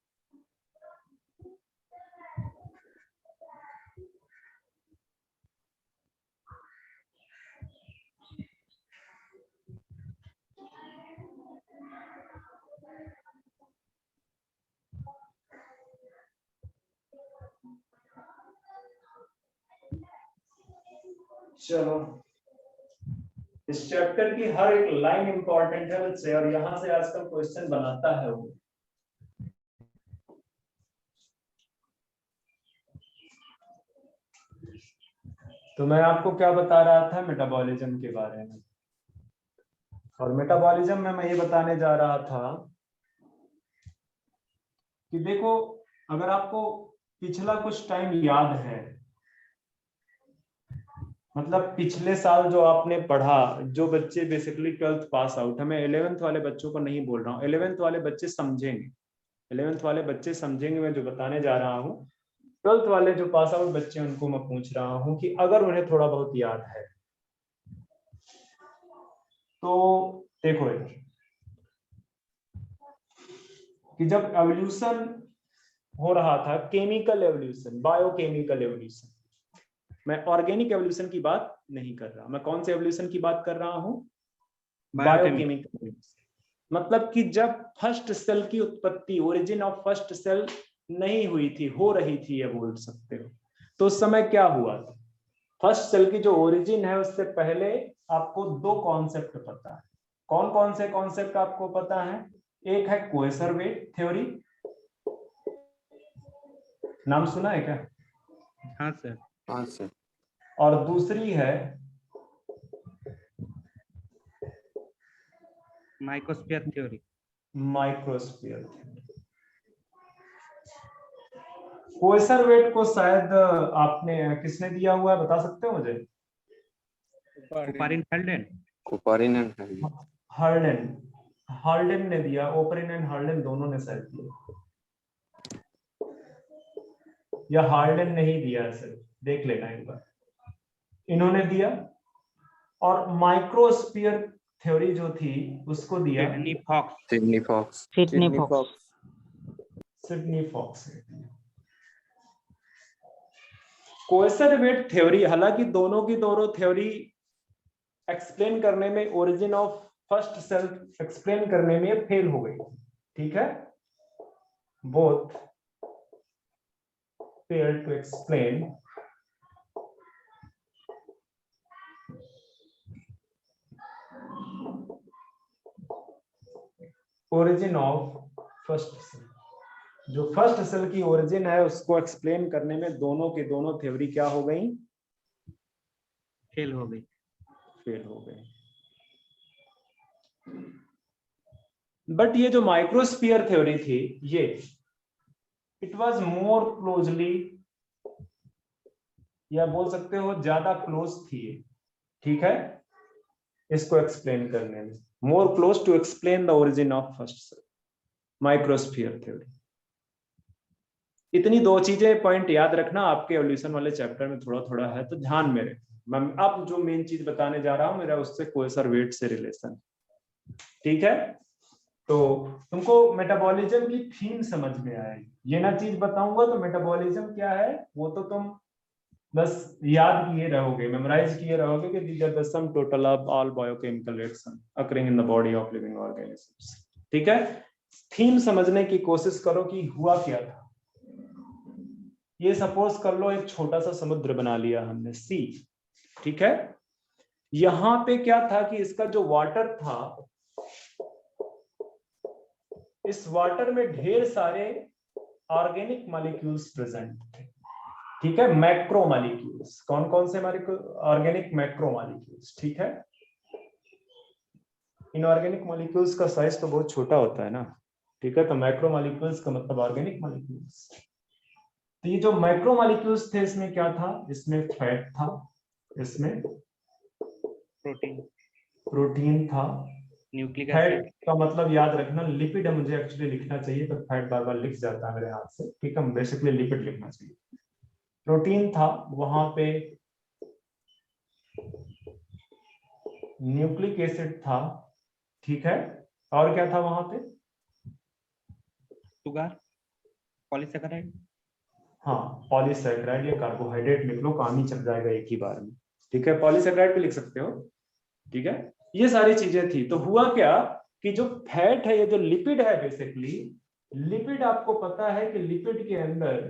चलो, इस चैप्टर की हर एक लाइन इंपॉर्टेंट है बच्चे, और यहां से आजकल क्वेश्चन बनाता है वो। तो मैं आपको क्या बता रहा था मेटाबॉलिज्म के बारे में, और मेटाबॉलिज्म में मैं ये बताने जा रहा था कि देखो, अगर आपको पिछला कुछ टाइम याद है, मतलब पिछले साल जो आपने पढ़ा, जो बच्चे बेसिकली 12th पास आउट है, मैं 11th वाले बच्चों को नहीं बोल रहा हूँ, 11th वाले बच्चे समझेंगे, 11th वाले बच्चे समझेंगे मैं जो बताने जा रहा हूँ। 12th वाले जो पास आउट बच्चे उनको मैं पूछ रहा हूँ कि अगर उन्हें थोड़ा बहुत याद है तो देखो इधर कि जब एवोल्यूशन हो रहा था, केमिकल एवोल्यूशन, बायोकेमिकल एवोल्यूशन, मैं ऑर्गेनिक एवोल्यूशन की बात नहीं कर रहा, मैं कौन से एवोल्यूशन की बात कर रहा हूँ? बायोकेमिकल। मतलब कि जब फर्स्ट सेल की उत्पत्ति, ओरिजिन ऑफ फर्स्ट सेल नहीं हुई थी, हो रही थी, ये बोल सकते हो, तो उस समय क्या हुआ था? फर्स्ट सेल की जो ओरिजिन है उससे पहले आपको दो कॉन्सेप्ट पता है। कौन कौन से कॉन्सेप्ट आपको पता है? एक है कोएसरवेट थ्योरी, नाम सुना है क्या? हाँ सर। हाँ सर। और दूसरी है microsphere theory. Microsphere theory. Coacervate को शायद आपने, किसने दिया हुआ है बता सकते हो मुझे? कुपारिन हल्डेन। कुपारिन एंड हल्डेन। हर्डेन, हर्डेन ने दिया, ओपरिन एंड हर्डेन दोनों ने शायद दिया, या हार्डेन ने ही दिया है सर, देख लेना एक बार, इन्होंने दिया। और माइक्रोस्फीयर थ्योरी जो थी उसको दिया Sydney Fox. Sydney Fox. Sydney Fox. Sydney Fox ने दिया। कोएसरवेट थ्योरी, हालांकि दोनों की दोनों थ्योरी एक्सप्लेन करने में, origin of first cell explain करने में फेल हो गई, ठीक है, both failed to explain origin of first cell. जो फर्स्ट सेल की ओरिजिन है उसको एक्सप्लेन करने में दोनों के दोनों थ्योरी क्या हो गई? फेल हो गई। फेल हो गए। बट ये जो माइक्रोस्फीयर थ्योरी थी, ये इट वाज मोर क्लोजली, या बोल सकते हो ज्यादा क्लोज थी, ठीक है, इसको एक्सप्लेन करने में, more close to explain the origin of first cell, microsphere theory. इतनी दो चीजें पॉइंट याद रखना, आपके एवोल्यूशन वाले चैप्टर में थोड़ा थोड़ा है तो ध्यान में रखना। मैं अब जो मेन चीज बताने जा रहा हूं मेरा उससे कोएसरवेट से रिलेशन, ठीक है। तो तुमको मेटाबॉलिज्म की थीम समझ में आएगी, ये ना चीज बताऊंगा तो मेटाबॉलिज्म क्या है वो तो तुम बस याद किए रहोगे, मेमोराइज किए रहोगे कि these are the sum total of all biochemical reaction occurring in the body of living organisms, ठीक है। थीम समझने की कोशिश करो कि हुआ क्या था। ये सपोज कर लो एक छोटा सा समुद्र बना लिया हमने, सी, ठीक है। यहां पे क्या था कि इसका जो वाटर था, इस वाटर में ढेर सारे ऑर्गेनिक मॉलिक्यूल्स प्रेजेंट थे, ठीक है, मैक्रो मॉलिक्यूल्स। कौन कौन से ऑर्गेनिक मैक्रो मॉलिक्यूल्स, ठीक है। इनऑर्गेनिक मॉलिक्यूल्स का साइज तो बहुत छोटा होता है ना, ठीक है, तो मैक्रो मॉलिक्यूल्स का मतलब ऑर्गेनिक मॉलिक्यूल्स। तो ये जो मैक्रो मॉलिक्यूल्स थे इसमें क्या था? इसमें फैट था, इसमें प्रोटीन था, न्यूक्लिक फैट एसिड। का मतलब याद रखना लिपिड है, मुझे एक्चुअली लिखना चाहिए तो फैट बार बार लिख जाता है मेरे हाथ से, ठीक है, बेसिकली लिपिड लिखना चाहिए। प्रोटीन था, वहां पे न्यूक्लिक एसिड था, ठीक है, और क्या था वहां पे? Sugar, polysaccharide. हाँ, पॉलीसैकेराइड या कार्बोहाइड्रेट लिख लो, काम ही चल जाएगा एक ही बार में, ठीक है, पॉलीसैकेराइड भी लिख सकते हो, ठीक है। ये सारी चीजें थी। तो हुआ क्या कि जो फैट है, ये जो लिपिड है, बेसिकली लिपिड आपको पता है कि लिपिड के अंदर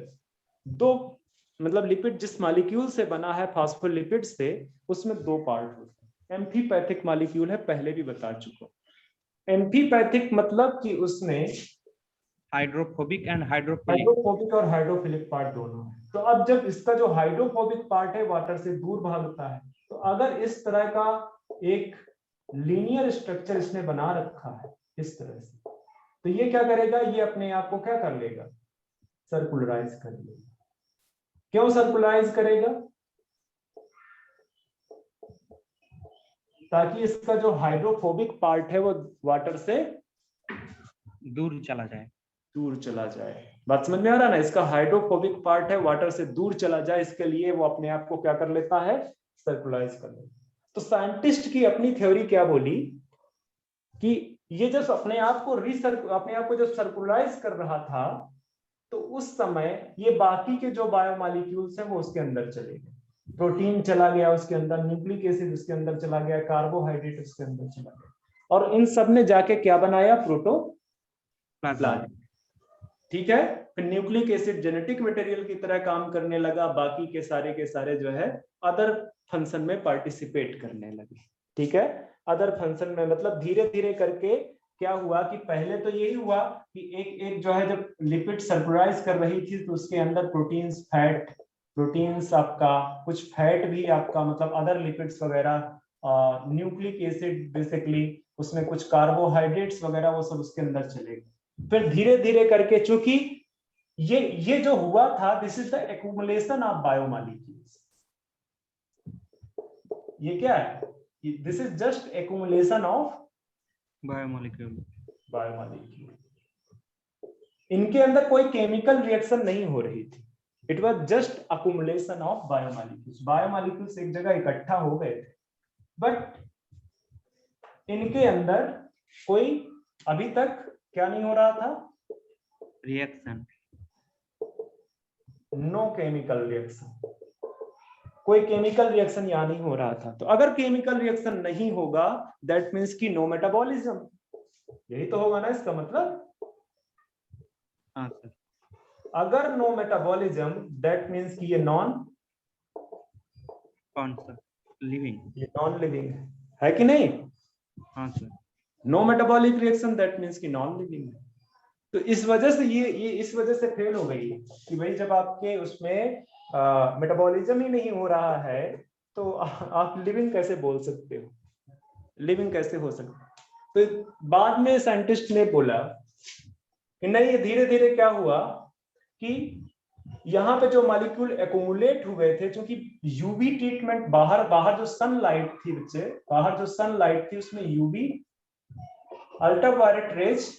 दो, मतलब लिपिड जिस मॉलिक्यूल से बना है फॉस्फोलिपिड से, उसमें दो पार्ट होते हैं। एम्फीपैथिक मॉलिक्यूल है, पहले भी बता चुका। एम्फीपैथिक मतलब कि उसमें हाइड्रोफोबिक एंड हाइड्रोफिलिक। हाइड्रोफोबिक और हाइड्रोफिलिक पार्ट दोनों है। तो अब जब इसका जो हाइड्रोफोबिक पार्ट है वाटर से दूर भागता है, तो अगर इस तरह का एक लीनियर स्ट्रक्चर इसने बना रखा है इस तरह से, तो ये क्या करेगा, ये अपने आप को क्या कर लेगा, सर्कुलराइज कर लेगा। क्यों सर्कुलराइज करेगा, ताकि इसका जो हाइड्रोफोबिक पार्ट है वो वाटर से दूर चला जाए। दूर चला जाए। बात समझ में आ रहा ना, इसका हाइड्रोफोबिक पार्ट है वाटर से दूर चला जाए, इसके लिए वो अपने आप को क्या कर लेता है, सर्कुलराइज कर लेता। तो साइंटिस्ट की अपनी थ्योरी क्या बोली कि ये जब अपने आप को जब सर्कुलराइज कर रहा था, तो उस समय ये बाकी के जो बायोमॉलिक्यूल्स हैं वो उसके अंदर चले गए। प्रोटीन चला गया उसके अंदर, न्यूक्लिक एसिड उसके अंदर चला गया, कार्बोहाइड्रेट उसके अंदर चला गया, और इन सब ने जाके क्या बनाया, प्रोटोप्लाज्म। ठीक है, फिर न्यूक्लिक एसिड जेनेटिक मटेरियल की तरह काम करने लगा, बाकी के सारे जो है अदर फंक्शन में पार्टिसिपेट करने लगे। ठीक है, अदर फंक्शन में मतलब धीरे धीरे करके क्या हुआ कि पहले तो यही हुआ कि एक जो है जब लिपिड सर्कुलराइज कर रही थी तो उसके अंदर प्रोटीन्स आपका, कुछ फैट भी आपका, मतलब अदर लिपिड्स वगैरह, न्यूक्लिक एसिड बेसिकली, उसमें कुछ कार्बोहाइड्रेट्स वगैरह, वो सब उसके अंदर चले गए। फिर धीरे धीरे करके, चूंकि ये जो हुआ था, this is the accumulation of biomolecules. ये क्या है, this is just accumulation of biomolecule. इनके अंदर कोई केमिकल रिएक्शन नहीं हो रही थी, it was just accumulation of biomolecules. Biomolecules एक जगह इकट्ठा हो गए थे, बट इनके अंदर कोई अभी तक क्या नहीं हो रहा था, रिएक्शन, नो केमिकल रिएक्शन, कोई केमिकल रिएक्शन यहां नहीं हो रहा था। तो अगर केमिकल रिएक्शन नहीं होगा, दैट मीन्स कि नो मेटाबॉलिज्म, यही तो होगा ना इसका मतलब। हाँ सर। अगर नो मेटाबॉलिज्म, दैट मीन्स कि ये कौन सा, लिविंग, ये नॉन लिविंग है कि नहीं। हाँ sir. No metabolic reaction, that means कि नॉन लिविंग है। तो इस वजह से ये इस वजह से फेल हो गई कि भाई जब आपके उसमें मेटाबॉलिज्म ही नहीं हो रहा है, तो आप लिविंग कैसे बोल सकते हो, लिविंग कैसे हो सकता। तो बाद में साइंटिस्ट ने बोला कि नहीं, ये धीरे धीरे क्या हुआ कि यहाँ पे जो मॉलिक्यूल एक्यूमुलेट हुए थे, क्योंकि यूवी ट्रीटमेंट, बाहर जो सनलाइट थी बच्चे, बाहर जो सनलाइट थी उसमें यूवी अल्ट्रावायलेट रेज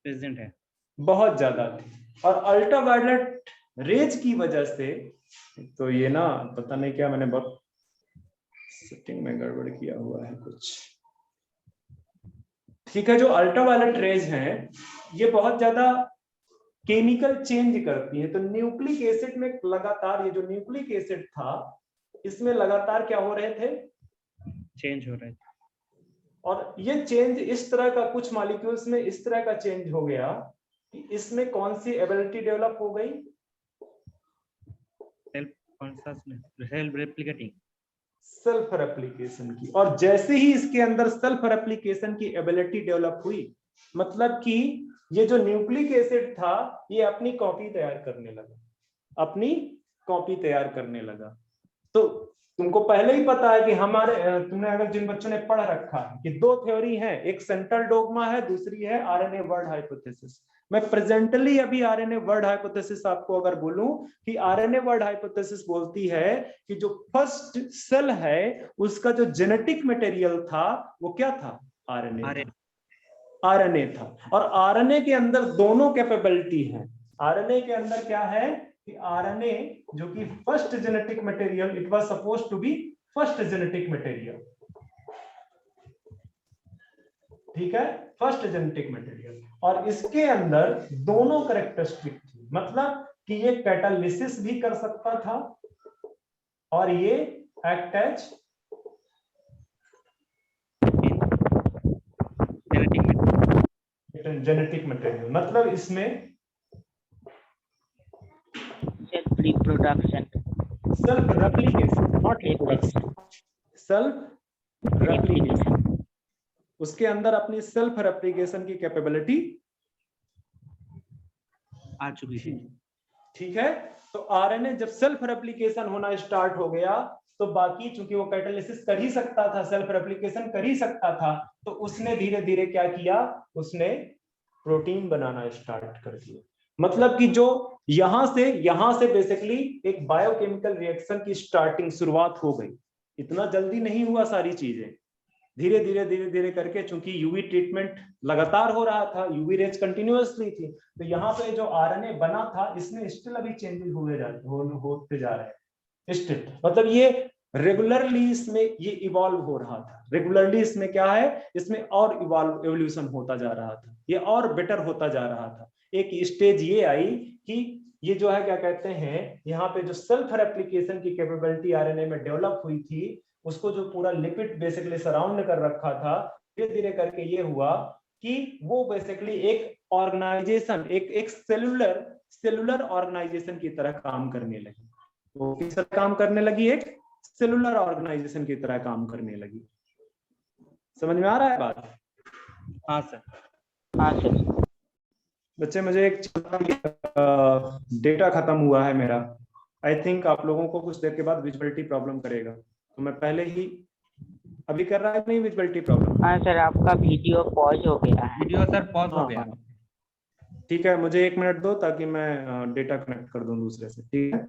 प्रेजेंट है, बहुत ज्यादा थी, और अल्ट्रावायलेट रेज की वजह से, तो ये ना पता नहीं क्या, मैंने बहुत सेटिंग में गड़बड़ किया हुआ है कुछ। ठीक है, जो अल्ट्रावायलेट रेज हैं ये बहुत ज्यादा केमिकल चेंज करती है। तो न्यूक्लिक एसिड में लगातार, ये जो न्यूक्लिक एसिड था इसमें लगातार क्या हो रहे थे, चेंज हो रहा है। और ये चेंज इस तरह का, कुछ मॉलिक्यूल्स में इस तरह का चेंज हो गया कि इसमें कौन सी एबिलिटी डेवलप हो गई, सेल्फ रेप्लिकेटिंग, सेल्फ रेप्लिकेशन की। और जैसे ही इसके अंदर सेल्फ रेप्लिकेशन की एबिलिटी डेवलप हुई, मतलब कि ये जो न्यूक्लिक एसिड था ये अपनी कॉपी तैयार करने लगा। तो तुमको पहले ही पता है कि तुमने अगर जिन बच्चों ने पढ़ रखा है कि दो थ्योरी है, एक सेंट्रल डोग्मा है, दूसरी है आरएनए वर्ड हाइपोथेसिस। मैं प्रेजेंटली अभी आरएनए वर्ड हाइपोथेसिस आपको अगर बोलूं कि आरएनए वर्ड हाइपोथेसिस बोलती है कि जो फर्स्ट सेल है उसका जो जेनेटिक मटेरियल था वो क्या था, आरएनए था। और आरएनए के अंदर दोनों कैपेबिलिटी है। आरएनए के अंदर क्या है कि आरएनए जो कि first genetic material, it was supposed to be first genetic material, ठीक है, फर्स्ट जेनेटिक मटेरियल, और इसके अंदर दोनों कैरेक्टरिस्टिक थी, मतलब कि ये कैटालिसिस भी कर सकता था और ये एक्ट एज जेनेटिक मटेरियल, मतलब इसमें self reproduction, self replication, not reproduction, self replication, उसके अंदर अपनी सेल्फ रेप्लिकेशन की कैपेबिलिटी आ चुकी थी। ठीक है। तो आरएनए जब सेल्फ रेप्लिकेशन होना स्टार्ट हो गया तो बाकी, चूंकि वो कैटालिसिस कर ही सकता था, सेल्फ रेप्लिकेशन कर ही सकता था, तो उसने धीरे धीरे क्या किया, उसने प्रोटीन बनाना स्टार्ट कर दिया। मतलब कि जो यहां से बेसिकली एक बायोकेमिकल रिएक्शन की स्टार्टिंग शुरुआत हो गई। इतना जल्दी नहीं हुआ सारी चीजें, धीरे धीरे करके, चूंकि यूवी ट्रीटमेंट लगातार हो रहा था, यूवी रेज कंटिन्यूअसली थी, तो यहाँ पे जो आरएनए बना था इसमें स्टिल अभी चेंजेस होते जा रहे हैं स्टिल। मतलब ये रेगुलरली इसमें ये इवॉल्व हो रहा था, रेगुलरली इसमें क्या है, इसमें और एवोल्यूशन होता जा रहा था, ये और बेटर होता जा रहा था। एक स्टेज ये आई कि ये जो है क्या कहते हैं, यहाँ पे जो सेल्फ रेप्लिकेशन की कैपेबिलिटी आरएनए में डेवलप हुई थी, उसको जो पूरा लिपिड बेसिकली सराउंड कर रखा था, धीरे धीरे करके ये हुआ कि वो बेसिकली एक ऑर्गेनाइजेशन, एक सेलुलर ऑर्गेनाइजेशन की तरह काम करने लगी। वो किस तरह काम करने लगी, एक सेलुलर ऑर्गेनाइजेशन की तरह काम करने लगी। समझ में आ रहा है बात? हाँ सर। हाँ सर। बच्चे मुझे एक डेटा खत्म हुआ है मेरा। आई थिंक आप लोगों को कुछ देर के बाद विजिबिलिटी प्रॉब्लम करेगा, तो मैं पहले ही, अभी कर रहा है नहीं विजिबिलिटी प्रॉब्लम? हाँ सर, आपका वीडियो पॉज हो गया है। वीडियो सर पॉज हो हाँ गया। ठीक है, मुझे 1 मिनट दो ताकि मैं डेटा कनेक्ट कर दूं दूसरे से, ठीक है?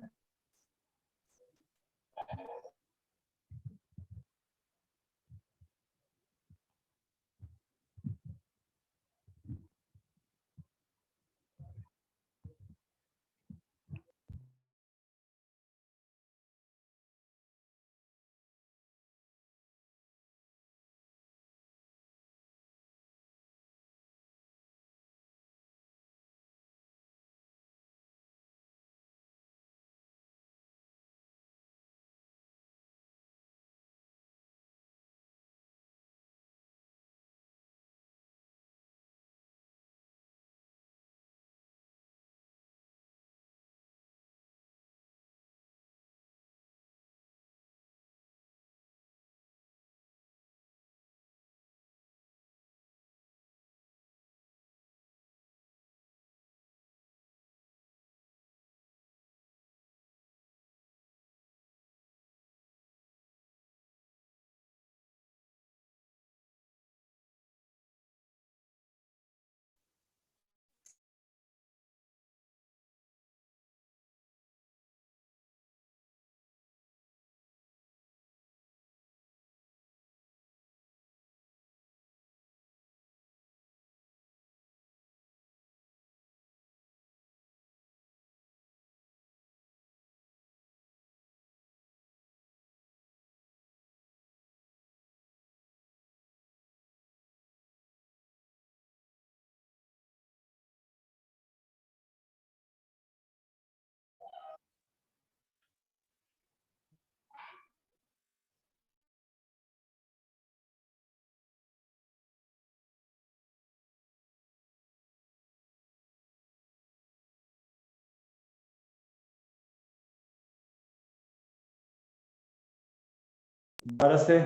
दोबारा से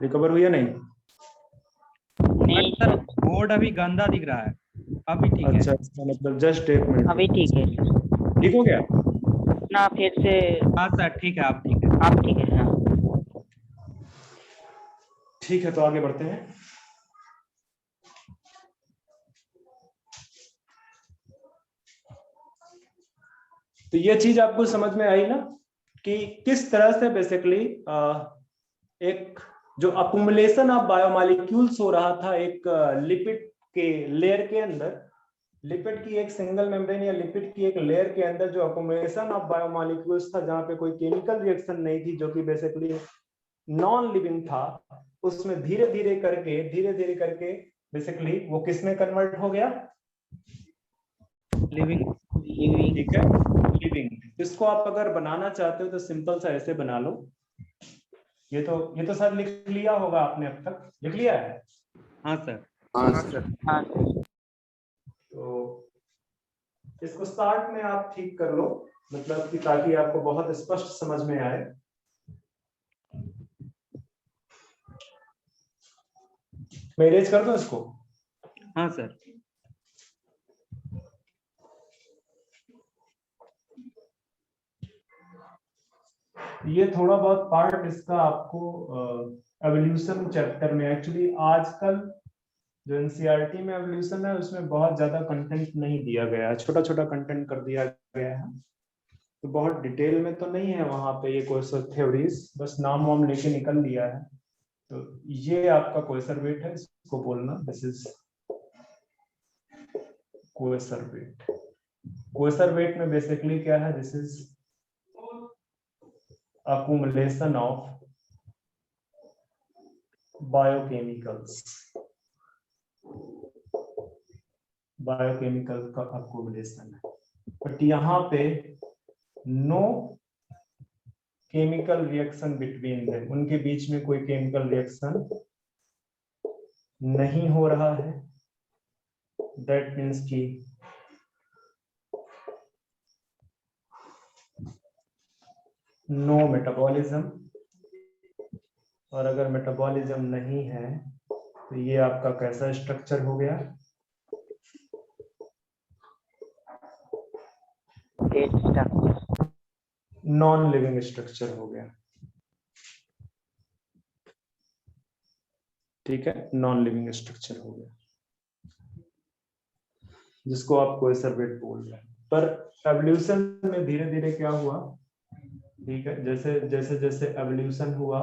रिकवर हुई या नहीं? नहीं सर सर, बोर्ड अभी गंदा दिख रहा है, अभी ठीक है। अच्छा, इसका मतलब जस्ट 1 मिनट। अभी ठीक है सर। ठीक हो गया? ना फिर से। हाँ सर ठीक है, आप ठीक है। आप ठीक है। हाँ ठीक है, तो आगे बढ़ते हैं। तो ये चीज आपको समझ में आई ना कि किस तरह से बेसिकली एक जो अकुमुलेशन ऑफ बायोमॉलिक्यूल्स हो रहा था एक लिपिड के लेयर के अंदर, लिपिड की एक सिंगल मेम्ब्रेन या लिपिड की एक लेयर के अंदर जो अकुमुलेशन ऑफ बायोमॉलिक्यूल्स था, जहां पे कोई केमिकल रिएक्शन नहीं थी, जो कि बेसिकली नॉन लिविंग था, उसमें धीरे धीरे करके बेसिकली वो किस में कन्वर्ट हो गया? लिविंग। ठीक है, लिविंग। इसको आप अगर बनाना चाहते हो तो सिंपल सा ऐसे बना लो। ये तो सर लिख लिया होगा आपने, अब तक लिख लिया है? हाँ सर। हाँ सर। हाँ सर। तो इसको स्टार्ट में आप ठीक कर लो, मतलब कि ताकि आपको बहुत स्पष्ट समझ में आए। मैं इरेज कर दूं इसको? हाँ सर। ये थोड़ा बहुत पार्ट इसका आपको एवोल्यूशन चैप्टर में, एक्चुअली आजकल जो एनसीईआरटी में एवोल्यूशन है उसमें बहुत ज्यादा कंटेंट नहीं दिया गया है, छोटा छोटा कंटेंट कर दिया गया है, तो बहुत डिटेल में तो नहीं है वहां पे ये कोर्स थ्योरीज, बस नाम वाम लेके निकल लिया है। तो ये आपका कोएसरवेट है, इसको बोलना दिस इज कोएसरवेट। कोएसरवेट में बेसिकली क्या है, this is accumulation of biochemicals, biochemical का accumulation है, बट यहाँ पे no chemical reaction between them, उनके बीच में कोई केमिकल रिएक्शन नहीं हो रहा है। दैट मीन्स कि नो मेटाबॉलिज्म, और अगर मेटाबॉलिज्म नहीं है तो ये आपका कैसा स्ट्रक्चर हो गया, dead structure. Non living structure हो गया। ठीक है, नॉन लिविंग स्ट्रक्चर हो गया, जिसको आप कोएसरवेट बोल रहे हैं। पर एवोल्यूशन में धीरे धीरे क्या हुआ, ठीक है, जैसे जैसे जैसे एवोल्यूशन हुआ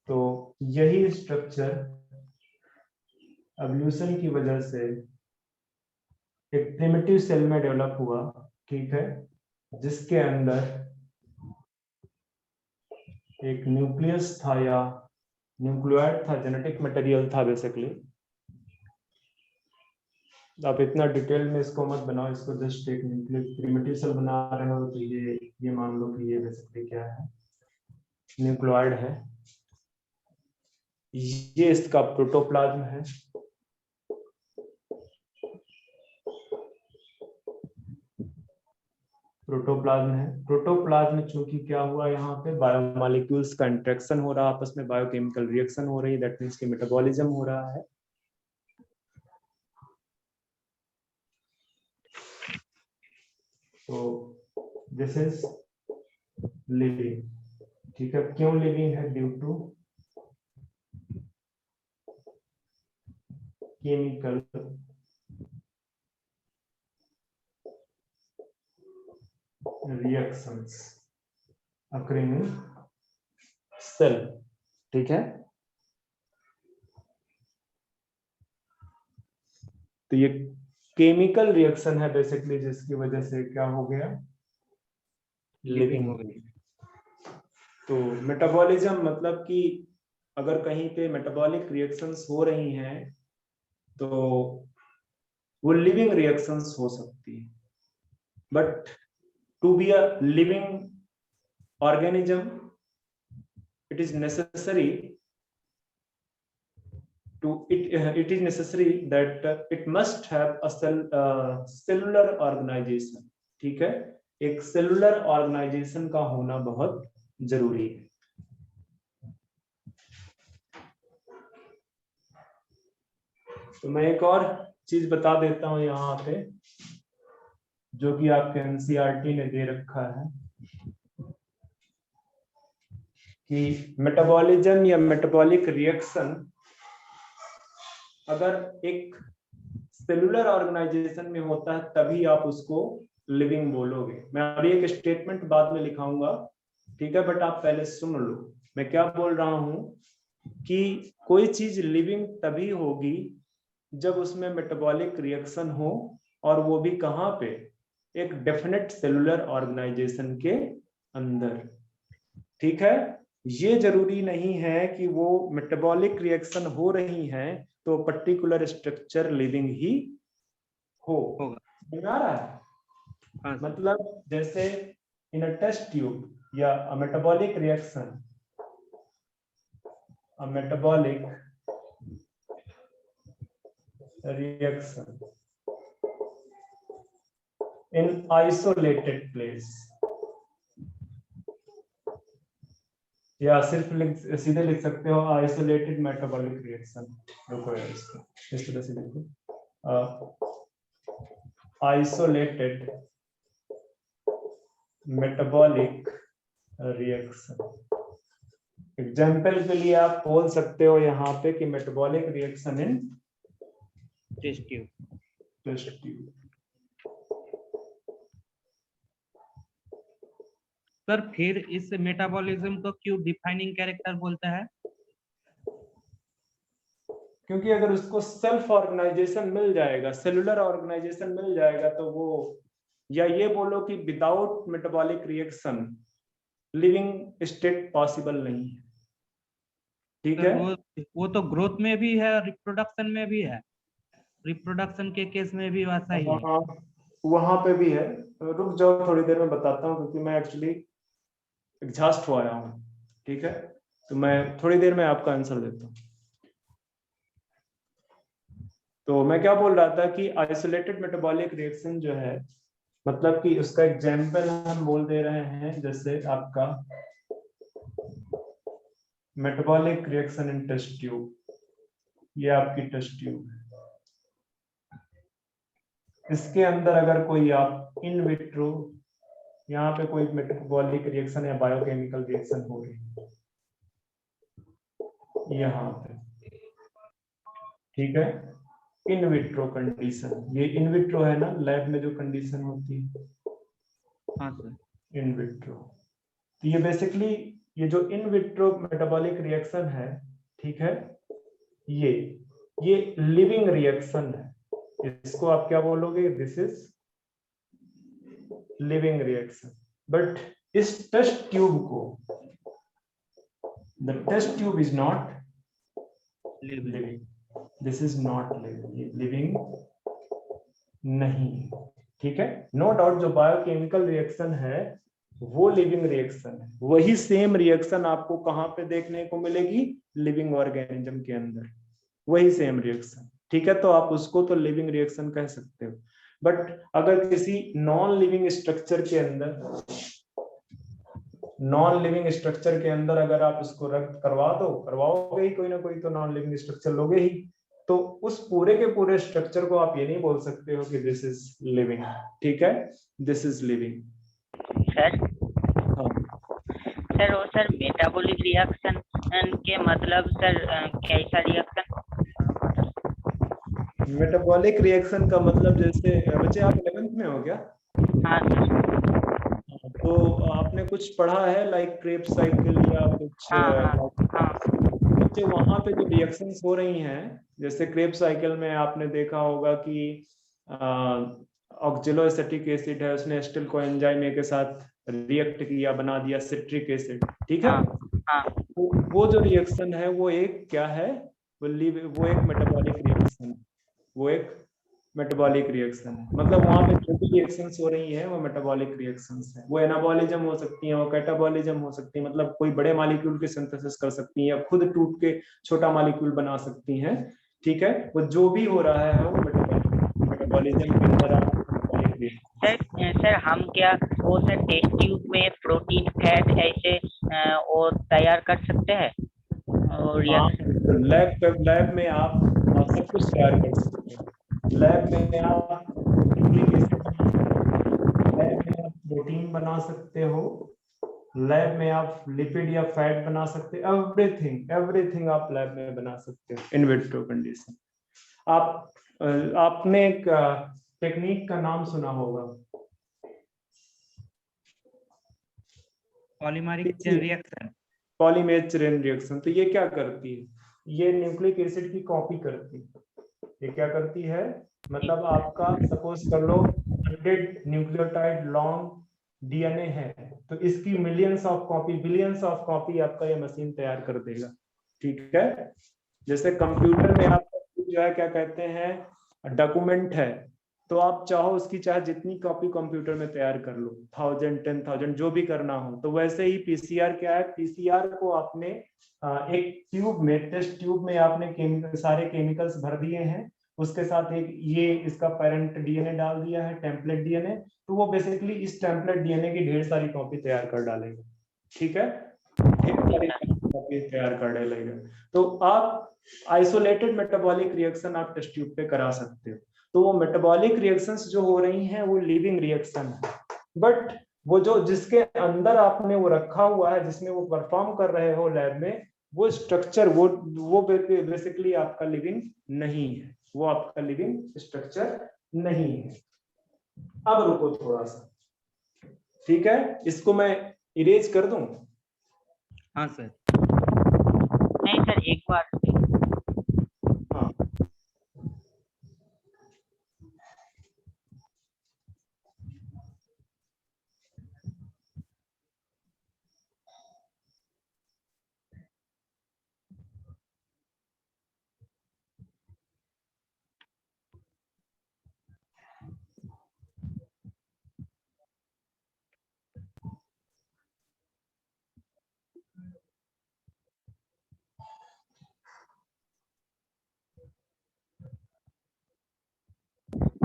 तो यही स्ट्रक्चर एवोल्यूशन की वजह से एक प्रिमिटिव सेल में डेवलप हुआ, ठीक है, जिसके अंदर एक न्यूक्लियस था या न्यूक्लियोइड था, जेनेटिक मटेरियल था बेसिकली। आप इतना डिटेल में इसको मत बनाओ, इसको जस्ट एक प्रिमिटिव सेल बना रहे हो तो ये मान लो कि ये बेसिकली क्या है, न्यूक्लियोइड है। ये इसका प्रोटोप्लाज्म है, प्रोटोप्लाज्म है। प्रोटोप्लाज्म चूंकि क्या हुआ, यहाँ पे बायोमॉलिक्यूल्स का इंटरेक्शन हो रहा है आपस में, बायोकेमिकल रिएक्शन हो रही है, दैट मीन्स कि मेटाबॉलिज्म हो रहा है। तो दिस इज लिविंग, ठीक है। क्यों लिविंग है, due to chemical reactions occurring in cell, ठीक है। तो ये केमिकल रिएक्शन है बेसिकली, जिसकी वजह से क्या हो गया, लिविंग हो गई। तो मेटाबॉलिज्म मतलब कि अगर कहीं पे मेटाबॉलिक रिएक्शंस हो रही हैं तो वो लिविंग रिएक्शंस हो सकती है, but to be a living organism it is necessary that it must have a cellular organization, ठीक है, एक सेलुलर ऑर्गेनाइजेशन का होना बहुत जरूरी है। तो मैं एक और चीज बता देता हूं यहाँ पे, जो कि आपके एनसीईआरटी ने दे रखा है कि मेटाबॉलिज्म या मेटाबॉलिक रिएक्शन अगर एक सेलुलर ऑर्गेनाइजेशन में होता है तभी आप उसको लिविंग बोलोगे। मैं अभी एक स्टेटमेंट बाद में लिखाऊंगा, ठीक है, बट आप पहले सुन लो मैं क्या बोल रहा हूं कि कोई चीज लिविंग तभी होगी जब उसमें मेटाबॉलिक रिएक्शन हो, और वो भी कहाँ पे, एक डेफिनेट सेलुलर ऑर्गेनाइजेशन के अंदर, ठीक है। ये जरूरी नहीं है कि वो मेटाबॉलिक रिएक्शन हो रही हैं तो पर्टिकुलर स्ट्रक्चर लिविंग ही हो। समझ आ रहा है? हाँ। मतलब जैसे इन अ टेस्ट ट्यूब या a metabolic reaction, a metabolic reaction in isolated place, या सिर्फ सीधे लिख सकते हो आइसोलेटेड मेटाबॉलिक रिएक्शन। रुको यार, इसको इस तरह से लिखो, आइसोलेटेड मेटाबॉलिक रिएक्शन। एग्जाम्पल के लिए आप बोल सकते हो यहाँ पे कि metabolic reaction in test tube. Test tube. Sir फिर इस मेटाबॉलिज्म को क्यों डिफाइनिंग कैरेक्टर बोलता है? क्योंकि अगर उसको सेल्फ ऑर्गेनाइजेशन मिल जाएगा, सेलुलर ऑर्गेनाइजेशन मिल जाएगा, तो वो, या ये बोलो कि without metabolic reaction living state possible नहीं है। ठीक सर है, वो तो ग्रोथ में भी है, रिप्रोडक्शन में भी है, रिप्रोडक्शन के केस में भी वैसा ही है। हाँ, वहां पे भी है। रुक जाओ, थोड़ी देर में बताता हूँ, क्योंकि मैं एक्चुअली एग्जॉस्ट हो आया हूँ। ठीक है, तो मैं थोड़ी देर में आपका आंसर देता हूँ। तो मैं क्या बोल रहा था कि आइसोलेटेड मेटाबॉलिक रिएक्शन जो है, मतलब कि उसका एग्जाम्पल हम बोल दे रहे हैं, जैसे आपका metabolic reaction in test tube. ये आपकी टेस्ट ट्यूब है, इसके अंदर अगर कोई आप इन विट्रो, यहाँ पे कोई मेटाबॉलिक रिएक्शन या बायोकेमिकल रिएक्शन हो रही है यहाँ पे, ठीक है, इन विट्रो कंडीशन। ये इन विट्रो है ना, लैब में जो कंडीशन होती है, हाँ सर। In vitro. तो ये बेसिकली, ये जो इन विट्रो मेटाबॉलिक रिएक्शन है, ठीक है, ये लिविंग रिएक्शन है। इसको आप क्या बोलोगे? This is living reaction. But इस टेस्ट ट्यूब को, the test tube is not living, this is not living, living नहीं। ठीक है, नो डाउट जो बायोकेमिकल रिएक्शन है वो लिविंग रिएक्शन है। वही सेम रिएक्शन आपको कहां पे देखने को मिलेगी? लिविंग ऑर्गेनिज्म के अंदर, वही सेम रिएक्शन। ठीक है, तो आप उसको तो लिविंग रिएक्शन कह सकते हो। बट अगर किसी नॉन लिविंग स्ट्रक्चर के अंदर, नॉन लिविंग स्ट्रक्चर के अंदर अगर आप इसको रक्त करवा दो, करवाओगे ही, कोई ना कोई तो नॉन लिविंग स्ट्रक्चर लोगे ही, तो उस पूरे के पूरे स्ट्रक्चर को आप ये नहीं बोल सकते हो कि दिस इज लिविंग। ठीक है, दिस इज लिविंग। सर हाँ, सर वो सर मेटाबॉलिक रिएक्शन के मतलब सर कैसा रिएक्शन? मेटाबॉलिक रिएक्शन का मतलब, जैसे बच्चे आप 11th में हो क्या? हाँ सर। तो आपने कुछ पढ़ा है लाइक क्रेब्स साइकिल या कुछ? हाँ बच्चे वहां पे जो रिएक्शंस हो रही हैं, जैसे क्रेब्स साइकिल में आपने देखा होगा कि ऑक्जेलोएसिटिक एसिड है, उसने एसिटिल कोएंजाइम ए के साथ रिएक्ट किया, बना दिया सिट्रिक एसिड। ठीक है, हाँ वो जो रिएक्शन है वो एक क्या है? वो एक मेटाबॉलिक रिएक्शन है। वो एक मेटाबॉलिक रिएक्शन है, मतलब वहां पे जो भी रिएक्शंस हो रही हैं वो मेटाबॉलिक रिएक्शंस हैं। वो एनाबॉलिज्म हो सकती हैं, वो कैटाबॉलिज्म हो सकती है, मतलब कोई बड़े मॉलिक्यूल की सिंथेसिस कर सकती हैं या खुद टूट के छोटा मॉलिक्यूल बना सकती हैं। ठीक है, वो जो भी हो रहा है वो मेटाबॉलिज्म के अंदर आप मेटाबॉलिक रिएक्शन। सर हम क्या वो सर टेस्ट ट्यूब में प्रोटीन फैट ऐसे वो तैयार कर सकते हैं और रिएक्शन? लैब में आप सब कुछ तैयार कर सकते हैं। लैब में आप न्यूक्लिक एसिड बना सकते हो, लैब में आप प्रोटीन बना सकते हो, लैब में आप लिपिड या फैट बना सकते हो। एवरीथिंग आप लैब में बना सकते हो इन विट्रो कंडीशन। आपने एक टेक्निक का नाम सुना होगा, polymeric chain reaction. Polymerase chain reaction. तो ये क्या करती है? ये न्यूक्लिक एसिड की कॉपी करती है। ये क्या करती है? मतलब आपका सपोज कर लो 100 न्यूक्लियोटाइड लॉन्ग डीएनए है, तो इसकी millions of copy, billions of copy आपका ये मशीन तैयार कर देगा। ठीक है, जैसे कंप्यूटर में आपका जो है क्या कहते हैं, डॉक्यूमेंट है, तो आप चाहो उसकी चाहे जितनी कॉपी कंप्यूटर में तैयार कर लो, 1000 10,000 जो भी करना हो। तो वैसे ही पीसीआर क्या है? पीसीआर को आपने एक ट्यूब में, टेस्ट ट्यूब में आपने सारे केमिकल्स भर दिए हैं, उसके साथ एक ये इसका पेरेंट डीएनए डाल दिया है, टेम्पलेट डीएनए। तो वो बेसिकली इस टेम्पलेट डीएनए की ढेर सारी कॉपी तैयार कर डालेगा। ठीक है, ढेर सारी कॉपी तैयार कर डालेगा। तो आप आइसोलेटेड मेटाबॉलिक रिएक्शन आप टेस्ट ट्यूब पे करा सकते हो। तो वो मेटाबॉलिक रिएक्शंस जो हो रही हैं वो लिविंग रिएक्शन है। बट वो जो जिसके अंदर आपने वो रखा हुआ है, जिसमें वो परफॉर्म कर रहे हो लैब में, वो स्ट्रक्चर वो बेसिकली आपका लिविंग नहीं है, वो आपका लिविंग स्ट्रक्चर नहीं है। अब रुको थोड़ा सा, ठीक है, इसको मैं इरेज कर दूं? हाँ सर। नहीं सर, एक बार हाँ,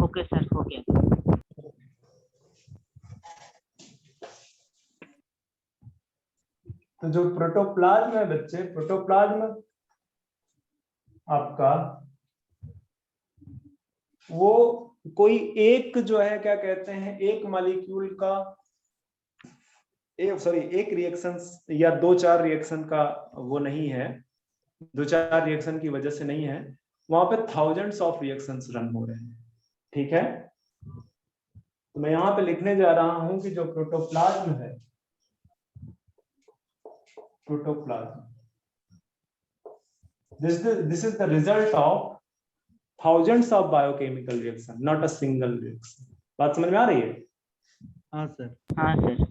ओके सर, हो गया। तो जो प्रोटोप्लाज्म है बच्चे, प्रोटोप्लाज्म आपका वो कोई एक जो है क्या कहते हैं, एक मॉलिक्यूल का एक रिएक्शन या दो चार रिएक्शन का वो नहीं है, दो चार रिएक्शन की वजह से नहीं है, वहां पे थाउजेंड्स ऑफ रिएक्शंस रन हो रहे हैं, ठीक है। तो मैं यहाँ पे लिखने जा रहा हूं कि जो प्रोटोप्लाज्म है, protoplasm, this is the result of thousands of biochemical reaction, not a single reaction. बात समझ में आ रही है? हाँ सर। हाँ sir.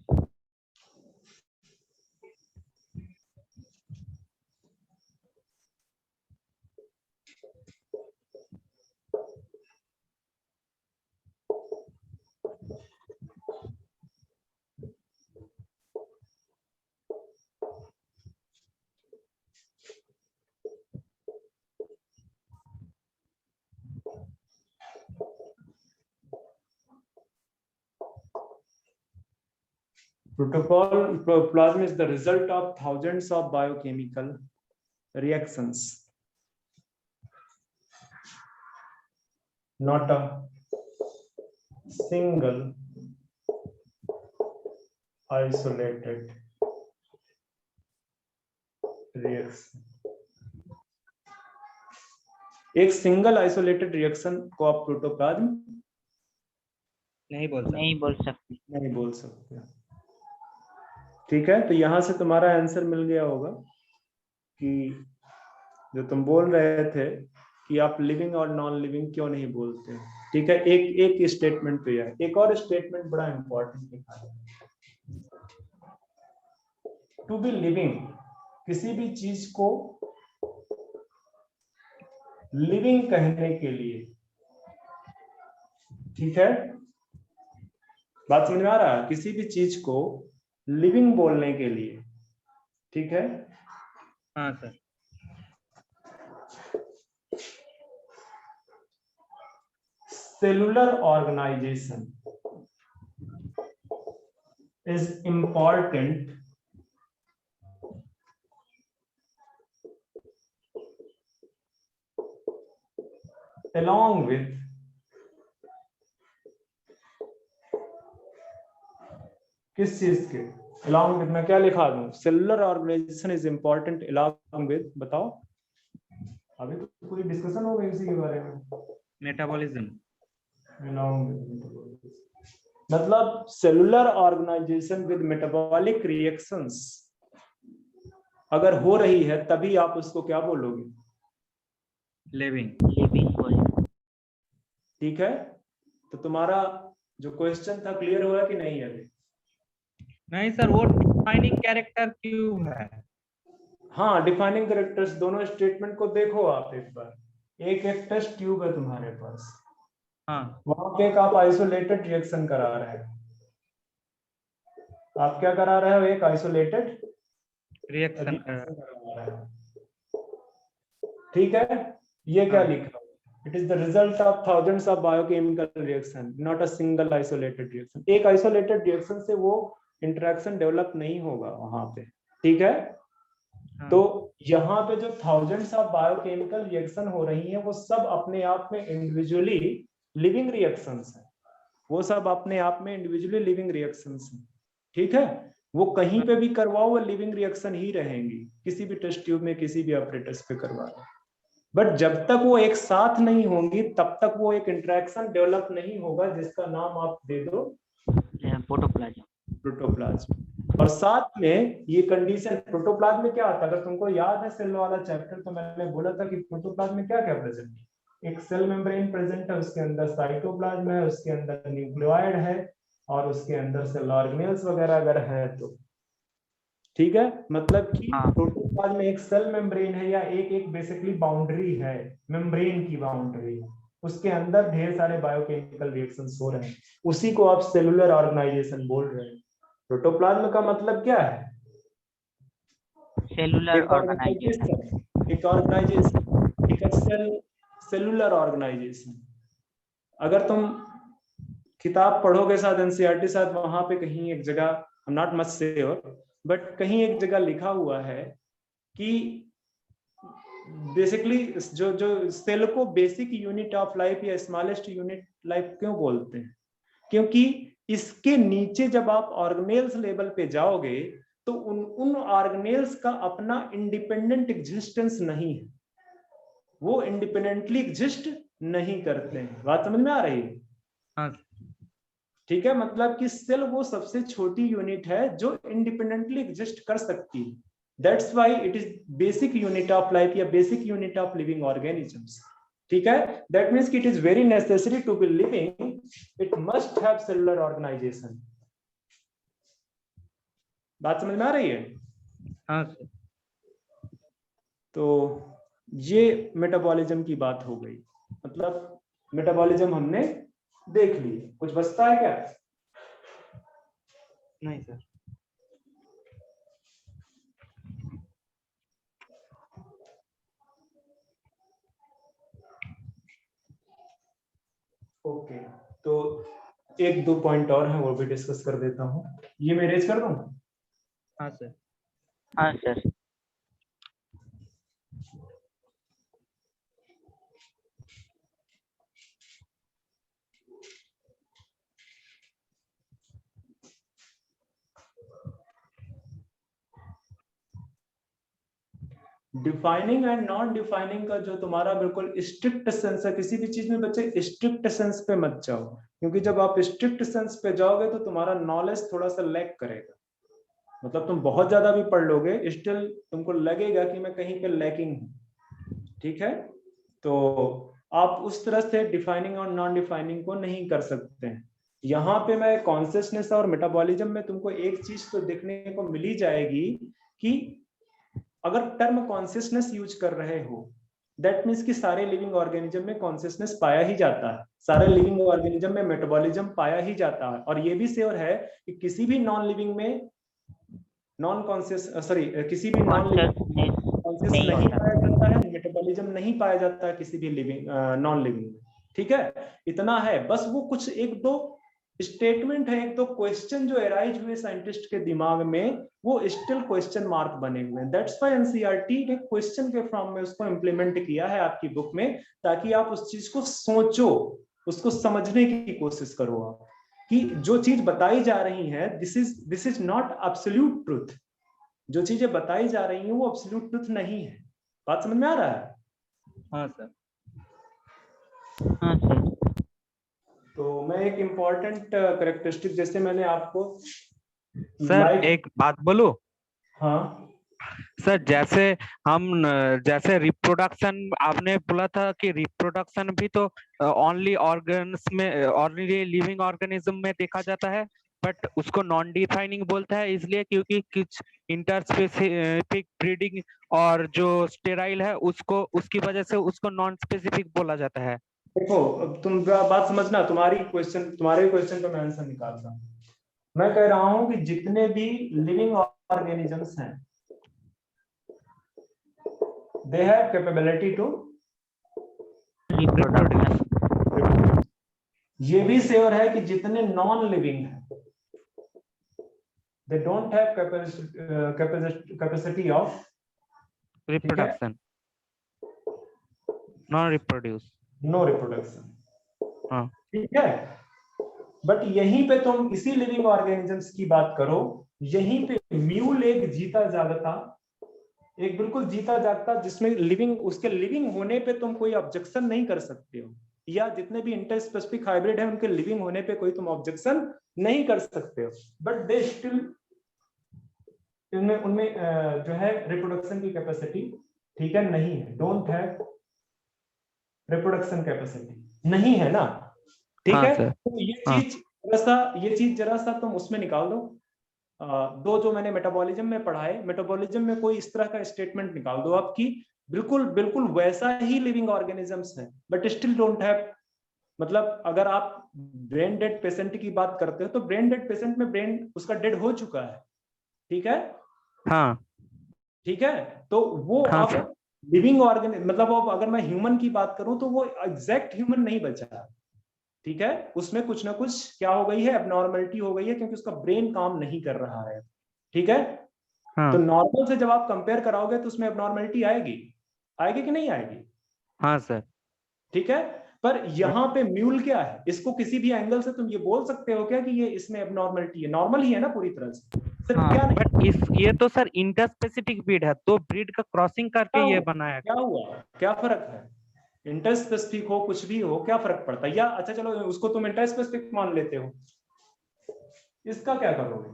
Protoplasm is the result of thousands of biochemical reactions, not a single isolated reaction. एक single isolated reaction को आप प्रोटोप्लाज्म नहीं बोल सकते। नहीं बोल सकते। नहीं बोल सकते, ठीक है। तो यहां से तुम्हारा आंसर मिल गया होगा कि जो तुम बोल रहे थे कि आप लिविंग और नॉन लिविंग क्यों नहीं बोलते, ठीक है। एक स्टेटमेंट तो यह, एक और स्टेटमेंट बड़ा इंपॉर्टेंट लिखा है, टू बी लिविंग, किसी भी चीज को लिविंग कहने के लिए, ठीक है, बात समझ में आ रहा है, किसी भी चीज को लिविंग बोलने के लिए, ठीक है। हाँ sir. Cellular organisation is important along with किस चीज के along with, मैं क्या लिखा दूं, cellular organisation is important along with, बताओ, अभी तो पूरी डिस्कशन हो गई इसी के बारे में। मेटाबॉलिज्म। along with, मतलब cellular organisation with metabolic reactions अगर हो रही है तभी आप उसको क्या बोलोगे, लिविंग। लिविंग बोल। ठीक है। तो तुम्हारा जो क्वेश्चन था क्लियर हुआ कि नहीं अभी? नहीं सर, वो डिफाइनिंग कैरेक्टर क्यों है? हाँ, डिफाइनिंग कैरेक्टर्स, दोनों स्टेटमेंट को देखो आप एक बार, एक टेस्ट ट्यूब है तुम्हारे पास, हाँ। वहां पे एक आप आइसोलेटेड रिएक्शन करा रहे हो, आप क्या करा रहे हो, एक आइसोलेटेड रिएक्शन करा रहे हो, ठीक है। ये क्या लिखा है, it is the result of thousands of biochemical reaction, not a single isolated reaction. एक आइसोलेटेड रिएक्शन से वो इंटरेक्शन डेवलप नहीं होगा वहां पे, ठीक है। हाँ। तो यहाँ पे जो थाउजेंड्स ऑफ बायोकेमिकल रिएक्शन हो रही हैं वो सब अपने आप में इंडिविजुअली लिविंग रिएक्शंस हैं, वो सब अपने आप में इंडिविजुअली लिविंग रिएक्शंस हैं, ठीक है, वो कहीं पे भी करवाओ वो लिविंग रिएक्शन ही रहेंगी, किसी भी टेस्ट ट्यूब में किसी भी ऑपरेटर्स पे करवा लो। बट जब तक वो एक साथ नहीं होंगी तब तक वो एक इंटरेक्शन डेवलप नहीं होगा जिसका नाम आप दे दो प्रोटोप्लाज्म। प्रोटोप्लाज्म। और साथ में ये कंडीशन प्रोटोप्लाज्म में क्या आता है, अगर तुमको याद है सेल वाला चैप्टर, तो मैंने बोला था कि प्रोटोप्लाज्म में क्या क्या प्रेजेंट है। एक सेल मेम्ब्रेन प्रेजेंट है, उसके अंदर साइटोप्लाज्म है, उसके अंदर न्यूक्लियोइड है, और उसके अंदर सेल ऑर्गेनेल्स वगैरह अगर है तो ठीक है। मतलब कि हाँ। प्रोटोप्लाज्म में एक सेल मेम्ब्रेन है या एक बेसिकली बाउंड्री है, मेम्ब्रेन की बाउंड्री है, उसके अंदर ढेर सारे बायोकेमिकल रिएक्शंस हो रहे हैं, उसी को आप सेलुलर ऑर्गेनाइजेशन बोल रहे हैं। प्रोटोप्लाज्म का मतलब क्या है? Cellular organisation. एक ऑर्गेनाइजेशन, एक सेलुलर ऑर्गेनाइजेशन। अगर तुम किताब पढ़ोगे शायद एनसीईआरटी, शायद वहां पे कहीं एक जगह, I am not much sure, but कहीं एक जगह लिखा हुआ है कि बेसिकली जो जो सेल को बेसिक यूनिट ऑफ लाइफ या स्मॉलेस्ट यूनिट लाइफ क्यों बोलते हैं, क्योंकि इसके नीचे जब आप ऑर्गेनेल्स लेवल पे जाओगे तो उन ऑर्गेनेल्स का अपना इंडिपेंडेंट एग्जिस्टेंस नहीं है, वो इंडिपेंडेंटली एग्जिस्ट नहीं करते हैं। बात समझ में आ रही है? हाँ। ठीक है, मतलब कि सेल वो सबसे छोटी यूनिट है जो इंडिपेंडेंटली एग्जिस्ट कर सकती है। That's why it is basic unit of life या basic unit of living organisms. ठीक है, that means it is very necessary to be living, it must have cellular organization. बात समझ में आ रही है? हाँ सर। तो ये मेटाबॉलिज्म की बात हो गई, मतलब मेटाबॉलिज्म हमने देख ली। कुछ बचता है क्या? नहीं सर। ओके, तो एक दो पॉइंट और हैं वो भी डिस्कस कर देता हूँ। ये मैं रेज कर दूं? हाँ सर। हाँ sir. Defining and non defining का जो तुम्हारा बिल्कुल स्ट्रिक्ट सेंस है, किसी भी चीज में बच्चे स्ट्रिक्ट सेंस पे मत जाओ, क्योंकि जब आप स्ट्रिक्ट सेंस पे जाओगे तो तुम्हारा नॉलेज थोड़ा सा लैक करेगा। मतलब तुम बहुत ज्यादा भी पढ़ लोगे, स्टिल तुमको लगेगा कि मैं कहीं पे लैकिंग हूँ। ठीक है, तो आप उस तरह से डिफाइनिंग और नॉन डिफाइनिंग को नहीं कर सकते हैं। यहाँ पे मैं कॉन्शियसनेस और मेटाबॉलिज्म में तुमको एक चीज तो देखने को मिली जाएगी कि अगर टर्म कॉन्शियसनेस यूज कर रहे हो, दैट मीन्स कि सारे लिविंग ऑर्गेनिज्म में कॉन्शियसनेस पाया ही जाता है, सारे लिविंग ऑर्गेनिज्म में मेटाबॉलिज्म पाया ही जाता है। और ये भी श्योर है कि किसी भी नॉन लिविंग में नॉन कॉन्शियस किसी भी नॉन लिविंग कॉन्शियस नहीं नहीं होता। पाया जाता है, मेटाबॉलिज्म नहीं पाया जाता है किसी भी लिविंग नॉन लिविंग में। ठीक है, इतना है बस। वो कुछ एक दो स्टेटमेंट है, एक दो क्वेश्चन जो एराइज हुए साइंटिस्ट के दिमाग में, वो स्टिल क्वेश्चन मार्क बने हुए हैं। दैट्स व्हाई एनसीईआरटी ने क्वेश्चन के फॉर्म में उसको इम्प्लीमेंट किया है आपकी बुक में, ताकि आप उस चीज को सोचो, उसको समझने की कोशिश करो आप, कि जो चीज बताई जा रही है this is not absolute truth. जो चीजें बताई जा रही हैं वो एब्सोल्यूट ट्रुथ नहीं है। बात समझ में आ रहा है? हाँ सर। हाँ सर। तो मैं एक इम्पोर्टेंट कैरेक्टरिस्टिक, जैसे मैंने आपको सर एक बात बोलूं? हाँ सर जैसे रिप्रोडक्शन आपने बोला था कि रिप्रोडक्शन भी तो ओनली ऑर्गन्स में, ओनली लिविंग ऑर्गेनिज्म में देखा जाता है, बट उसको नॉन डिफाइनिंग बोलता है इसलिए क्योंकि कुछ इंटरस्पेसिफिक ब्रीडिंग और जो स्टेराइल है उसको, उसकी वजह से उसको नॉन स्पेसिफिक बोला जाता है। देखो, अब तुम बात समझना, तुम्हारे क्वेश्चन का मैं आंसर निकालता हूँ। मैं कह रहा हूं कि जितने भी लिविंग ऑर्गेनिजम्स हैं, they have capability to reproduction. ये भी श्योर है कि जितने नॉन लिविंग हैं, they don't have capacity of reproduction, non reproduce. No reproduction. हाँ। ठीक है, बट यहीं पे तुम इसी लिविंग ऑर्गेनिजम्स की बात करो, यहीं पे म्यूल एक जीता जागता, एक बिल्कुल जीता जागता, जिसमें लिविंग, उसके लिविंग होने पे तुम कोई ऑब्जेक्शन नहीं कर सकते हो, या जितने भी इंटरस्पेसिफिक हाइब्रिड है उनके लिविंग होने पे कोई तुम ऑब्जेक्शन नहीं कर सकते हो, बट दे स्टिल, उनमें जो है रिप्रोडक्शन की कैपेसिटी, ठीक है, नहीं है, डोंट हैव रिप्रोडक्शन कैपेसिटी, नहीं है ना, ठीक हाँ है। सर, तो ये हाँ। चीज ये चीज जरा सा तुम उसमें निकाल दो, दो जो मैंने मेटाबॉलिज्म में पढ़ा है, मेटाबॉलिज्म में कोई इस तरह का स्टेटमेंट निकाल दो आपकी, बिल्कुल बिल्कुल वैसा ही लिविंग ऑर्गेनिजम्स है बट स्टिल डोंट हैव, मतलब अगर आप ब्रेन डेड पेशेंट की बात करते हो तो ब्रेन डेड पेशेंट में ब्रेन उसका डेड हो चुका है, ठीक है, हाँ ठीक है। तो वो हाँ अब सर, लिविंग ऑर्गेनिज्म, मतलब अब अगर मैं ह्यूमन की बात करूं तो वो एग्जैक्ट ह्यूमन नहीं बचा, ठीक है, उसमें कुछ ना कुछ क्या हो गई है, एबनॉर्मलिटी हो गई है, क्योंकि उसका ब्रेन काम नहीं कर रहा है, ठीक है। हाँ तो नॉर्मल से जब आप कंपेयर कराओगे तो उसमें एबनॉर्मलिटी आएगी, आएगी कि नहीं आएगी, हाँ सर। ठीक है। पर यहाँ पे म्यूल क्या है, इसको किसी भी एंगल से तुम ये बोल सकते हो क्या कि ये इसमें एबनॉर्मलिटी है, नॉर्मल ही है ना पूरी तरह से, सिर्फ हाँ क्या नहीं, बट इस ये तो सर इंटरस्पेसिफिक ब्रीड है, तो ब्रीड का क्रॉसिंग करके ये बनाया क्या हुआ, क्या फर्क है, इंटरस्पेसिफिक हो कुछ भी हो क्या फर्क पड़ता है, या अच्छा चलो उसको तुम इंटरस्पेसिफिक मान लेते हो, इसका क्या करोगे,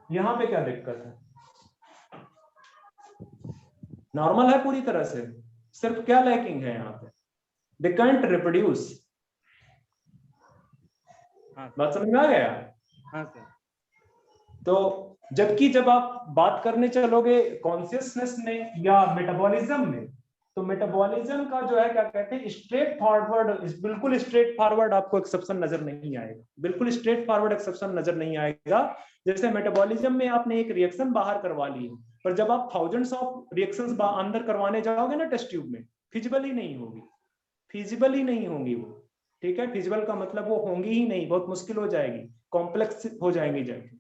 यहां पे क्या दिक्कत है, नॉर्मल है पूरी तरह से, सिर्फ क्या लैकिंग है यहाँ पे, दे कांट रिप्रोड्यूस, हाँ बात समझ में आ गया। हाँ सर, तो जबकि जब आप बात करने चलोगे कॉन्शियसनेस में या मेटाबॉलिज्म में, तो मेटाबॉलिज्म का जो है क्या कहते हैं, स्ट्रेट फॉरवर्ड, बिल्कुल स्ट्रेट फॉरवर्ड आपको एक्सेप्शन नजर नहीं आएगा, बिल्कुल स्ट्रेट फॉरवर्ड एक्सेप्शन नजर नहीं आएगा। जैसे मेटाबॉलिज्म में आपने एक रिएक्शन बाहर करवा ली है, पर जब आप थाउजेंड्स ऑफ रिएक्शंस अंदर करवाने जाओगे ना टेस्ट ट्यूब में, फिजिबल ही नहीं होगी, फिजिबल ही नहीं होंगी वो, ठीक है, फिजिबल का मतलब वो होंगी ही नहीं, बहुत मुश्किल हो जाएगी, कॉम्प्लेक्स हो जाएंगी जाके।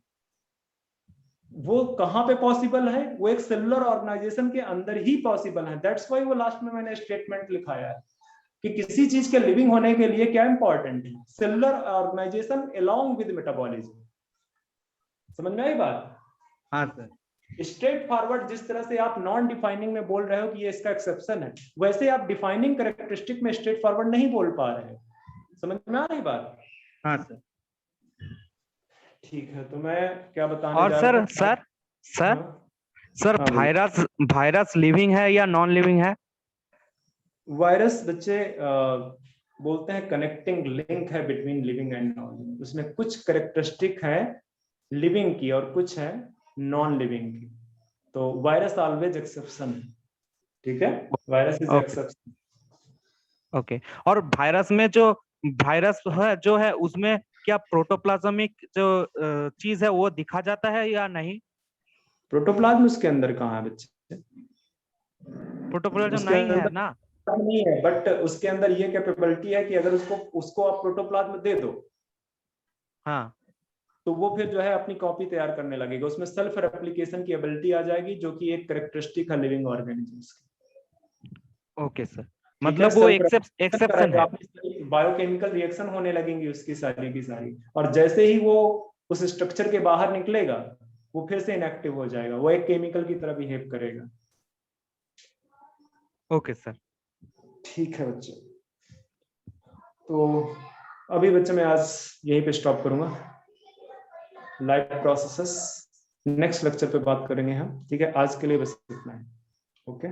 वो कहां पे पॉसिबल है, वो एक सेलुलर ऑर्गेनाइजेशन के अंदर ही पॉसिबल है, दैट्स व्हाई वो लास्ट में मैंने स्टेटमेंट लिखाया है कि किसी चीज के लिविंग होने के लिए क्या इंपॉर्टेंट है, cellular organisation along with metabolism, समझ में आई बात। हाँ सर। स्ट्रेट फॉरवर्ड जिस तरह से आप नॉन डिफाइनिंग में बोल रहे हो कि ये इसका एक्सेप्शन है, वैसे आप डिफाइनिंग कैरेक्टरिस्टिक में स्ट्रेट फॉरवर्ड नहीं बोल पा रहे हो, समझ में आ रही बात। हाँ सर। ठीक है, तो मैं क्या बताने और जा सर रहा था, सर हाँ, सर हाँ बोलिए। वायरस लिविंग है या नॉन लिविंग है? वायरस बच्चे बोलते हैं कनेक्टिंग लिंक है between living and non living, उसमें कुछ कैरेक्टरिस्टिक है लिविंग की और कुछ है नॉन लिविंग की, तो वायरस ऑलवेज एक्सेप्शन है, ठीक है, virus is okay exception. Okay. और वायरस में जो वायरस है जो है उसमें क्या प्रोटोप्लाज्मिक जो चीज है वो दिखा जाता है या नहीं? प्रोटोप्लाज्म उसके अंदर कहाँ है बच्चे, प्रोटोप्लाज्म उसके नहीं है अंदर ना? नहीं है, बट उसके अंदर ये कैपेबिलिटी है कि अगर उसको आप प्रोटोप्लाज्म दे दो हाँ तो वो फिर जो है अपनी कॉपी तैयार करने लगेगा, उसमें सेल्फ रेप्लिकेशन की एबिलिटी आ जाएगी, जो कि एक कैरेक्टरिस्टिक है लिविंग ऑर्गेनिजम्स की, ओके सर, ठीक है। मतलब वो सेल्फ रेप्लिकेशन एक्सेप्शन करेगा, है। अपनी बायोकेमिकल रिएक्शन होने लगेंगी उसकी सारी की सारी, और जैसे ही वो उस स्ट्रक्चर के बाहर निकलेगा वो फिर से इनएक्टिव हो जाएगा, वो एक केमिकल की तरह बिहेव करेगा। Okay sir. ठीक है बच्चे, तो अभी बच्चे मैं आज यहीं पे स्टॉप करूंगा, लाइफ प्रोसेसेस नेक्स्ट लेक्चर पे बात करेंगे हम, ठीक है, आज के लिए बस इतना है, ओके।